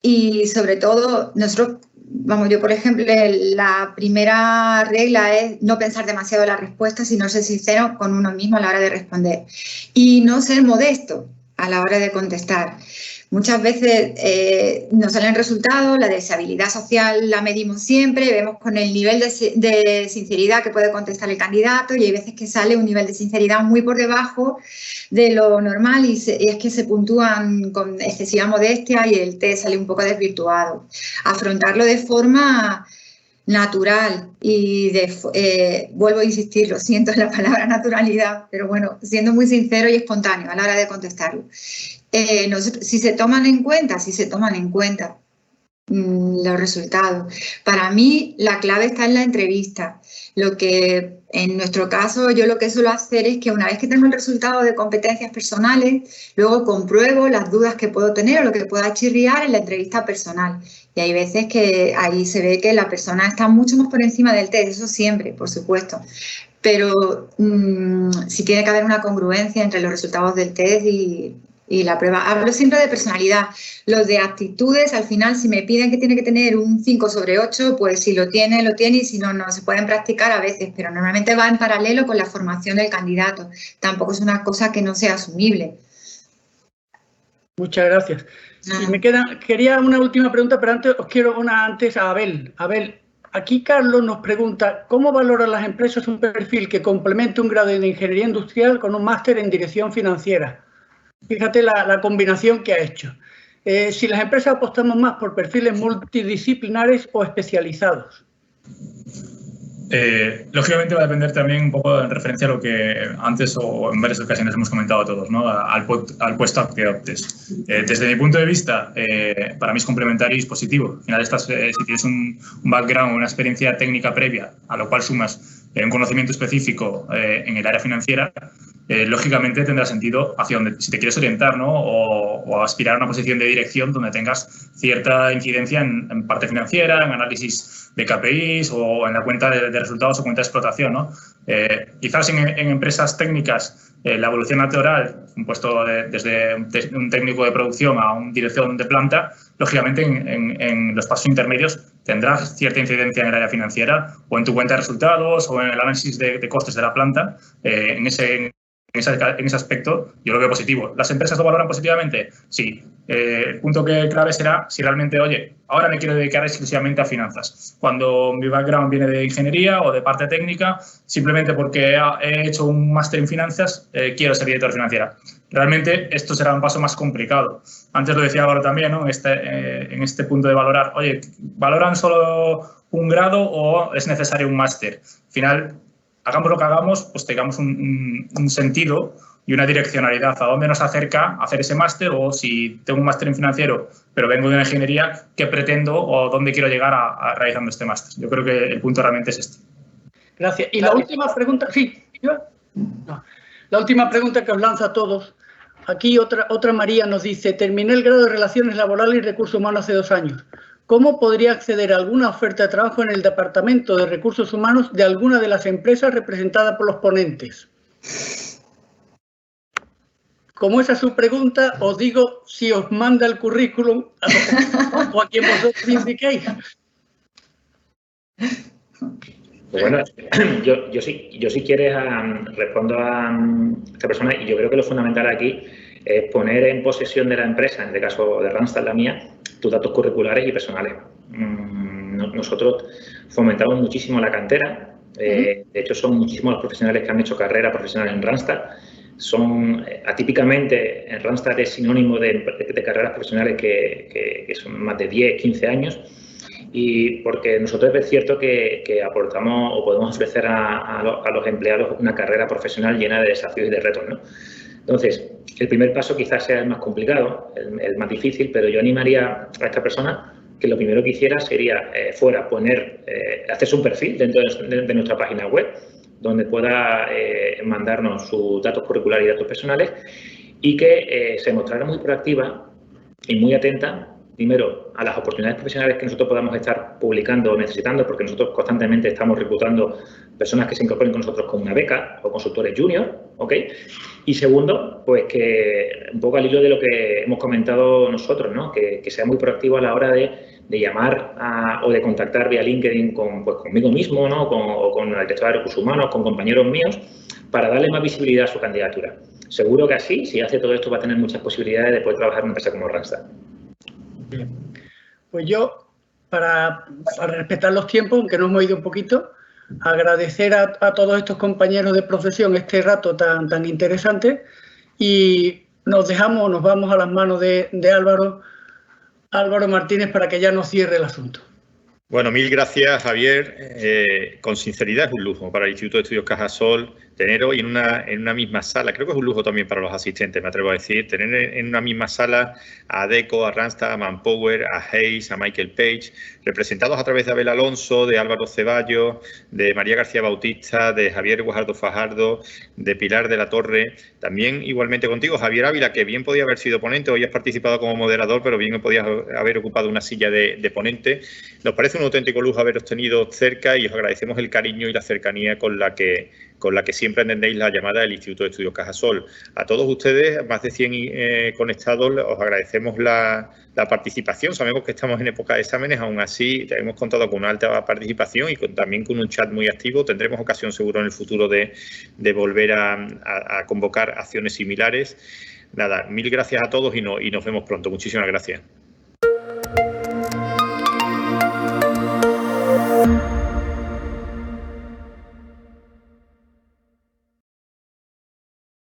Y sobre todo, yo por ejemplo, la primera regla es no pensar demasiado en la respuesta, sino ser sincero con uno mismo a la hora de responder. Y no ser modesto a la hora de contestar. Muchas veces nos salen resultados, la deseabilidad social la medimos siempre, vemos con el nivel de sinceridad que puede contestar el candidato y hay veces que sale un nivel de sinceridad muy por debajo de lo normal y es que se puntúan con excesiva modestia y el test sale un poco desvirtuado. Afrontarlo de forma natural y vuelvo a insistir, lo siento en la palabra naturalidad, pero bueno, siendo muy sincero y espontáneo a la hora de contestarlo. Si se toman en cuenta los resultados. Para mí la clave está en la entrevista. Lo que en nuestro caso yo lo que suelo hacer es que una vez que tengo el resultado de competencias personales, luego compruebo las dudas que puedo tener o lo que pueda chirriar en la entrevista personal. Y hay veces que ahí se ve que la persona está mucho más por encima del test, eso siempre, por supuesto. Pero sí tiene que haber una congruencia entre los resultados del test y la prueba. Hablo siempre de personalidad. Los de aptitudes, al final, si me piden que tiene que tener un 5/8, pues si lo tiene, y si no, no se pueden practicar a veces, pero normalmente va en paralelo con la formación del candidato. Tampoco es una cosa que no sea asumible. Muchas gracias. Y quería una última pregunta, pero antes os quiero una antes a Abel. Abel, aquí Carlos nos pregunta, ¿cómo valoran las empresas un perfil que complemente un grado de ingeniería industrial con un máster en dirección financiera? Fíjate la combinación que ha hecho. Si las empresas apostamos más por perfiles multidisciplinares o especializados. Lógicamente va a depender también un poco en referencia a lo que antes o en varias ocasiones hemos comentado todos, ¿no? al puesto que optes. Desde mi punto de vista, para mí es complementario y es positivo. Al final, si tienes un background, una experiencia técnica previa, a lo cual sumas un conocimiento específico en el área financiera, lógicamente tendrá sentido hacia donde, si te quieres orientar, ¿no? o aspirar a una posición de dirección donde tengas cierta incidencia en parte financiera, en análisis de KPIs o en la cuenta de resultados o cuenta de explotación, ¿no? Quizás en empresas técnicas la evolución lateral, un puesto desde un técnico de producción a un dirección de planta, lógicamente en los pasos intermedios tendrás cierta incidencia en el área financiera o en tu cuenta de resultados o en el análisis de costes de la planta. En ese en ese aspecto yo lo veo positivo. ¿Las empresas lo valoran positivamente? Sí. El punto clave será si realmente, oye, ahora me quiero dedicar exclusivamente a finanzas. Cuando mi background viene de ingeniería o de parte técnica, simplemente porque he hecho un máster en finanzas, quiero ser director financiera. Realmente esto será un paso más complicado. Antes lo decía Álvaro también, ¿no? En este punto de valorar, oye, ¿valoran solo un grado o es necesario un máster? Al final, hagamos lo que hagamos, pues tengamos un sentido y una direccionalidad a dónde nos acerca hacer ese máster, o si tengo un máster en financiero pero vengo de una ingeniería, ¿qué pretendo o dónde quiero llegar a realizando este máster? Yo creo que el punto realmente es este. Gracias. Y la última pregunta, sí, no. La última pregunta que os lanzo a todos. Aquí otra María nos dice, terminé el grado de Relaciones Laborales y Recursos Humanos hace 2 años. ¿Cómo podría acceder a alguna oferta de trabajo en el Departamento de Recursos Humanos de alguna de las empresas representadas por los ponentes? Como esa es su pregunta, os digo si os manda el currículum o a quien vosotros indiquéis. Pues bueno, yo si quieres respondo a esta persona, y yo creo que lo fundamental aquí es poner en posesión de la empresa, en este caso de Randstad, la mía, tus datos curriculares y personales. Nosotros fomentamos muchísimo la cantera. De hecho, son muchísimos los profesionales que han hecho carrera profesional en Randstad. Atípicamente, en Randstad es sinónimo de carreras profesionales que son más de 10, 15 años. Y porque nosotros es cierto que aportamos o podemos ofrecer a los empleados una carrera profesional llena de desafíos y de retos, ¿no? Entonces, el primer paso quizás sea el más complicado, el más difícil, pero yo animaría a esta persona que lo primero que hiciera sería hacerse un perfil dentro de nuestra página web, donde pueda mandarnos sus datos curriculares y datos personales, y que se mostrara muy proactiva y muy atenta, primero, a las oportunidades profesionales que nosotros podamos estar publicando o necesitando, porque nosotros constantemente estamos reclutando personas que se incorporen con nosotros con una beca o consultores junior, ¿ok? Y segundo, pues que un poco al hilo de lo que hemos comentado nosotros, ¿no? Que sea muy proactivo a la hora de llamar o de contactar vía LinkedIn conmigo mismo, ¿no? O con la directora de Recursos Humanos, con compañeros míos, para darle más visibilidad a su candidatura. Seguro que así, si hace todo esto, va a tener muchas posibilidades de poder trabajar en una empresa como Randstad. Bien. Pues yo, para respetar los tiempos, aunque nos hemos ido un poquito, agradecer a todos estos compañeros de profesión este rato tan interesante, y nos vamos a las manos de Álvaro Martínez para que ya nos cierre el asunto. Bueno, mil gracias, Javier. Con sinceridad, es un lujo para el Instituto de Estudios Cajasol tener hoy en una misma sala. Creo que es un lujo también para los asistentes, me atrevo a decir, tener en una misma sala a Adecco, a Randstad, a Manpower, a Hayes, a Michael Page, representados a través de Abel Alonso, de Álvaro Ceballos, de María García Bautista, de Javier Guajardo Fajardo, de Pilar de la Torre, también igualmente contigo, Javier Ávila, que bien podía haber sido ponente, hoy has participado como moderador, pero bien podías haber ocupado una silla de ponente. Nos parece un auténtico lujo haberos tenido cerca y os agradecemos el cariño y la cercanía con la que siempre entendéis la llamada del Instituto de Estudios Cajasol. A todos ustedes, más de 100 conectados, os agradecemos la participación. Sabemos que estamos en época de exámenes, aún así hemos contado con una alta participación y también con un chat muy activo. Tendremos ocasión seguro en el futuro de volver a convocar acciones similares. Nada, mil gracias a todos y nos vemos pronto. Muchísimas gracias.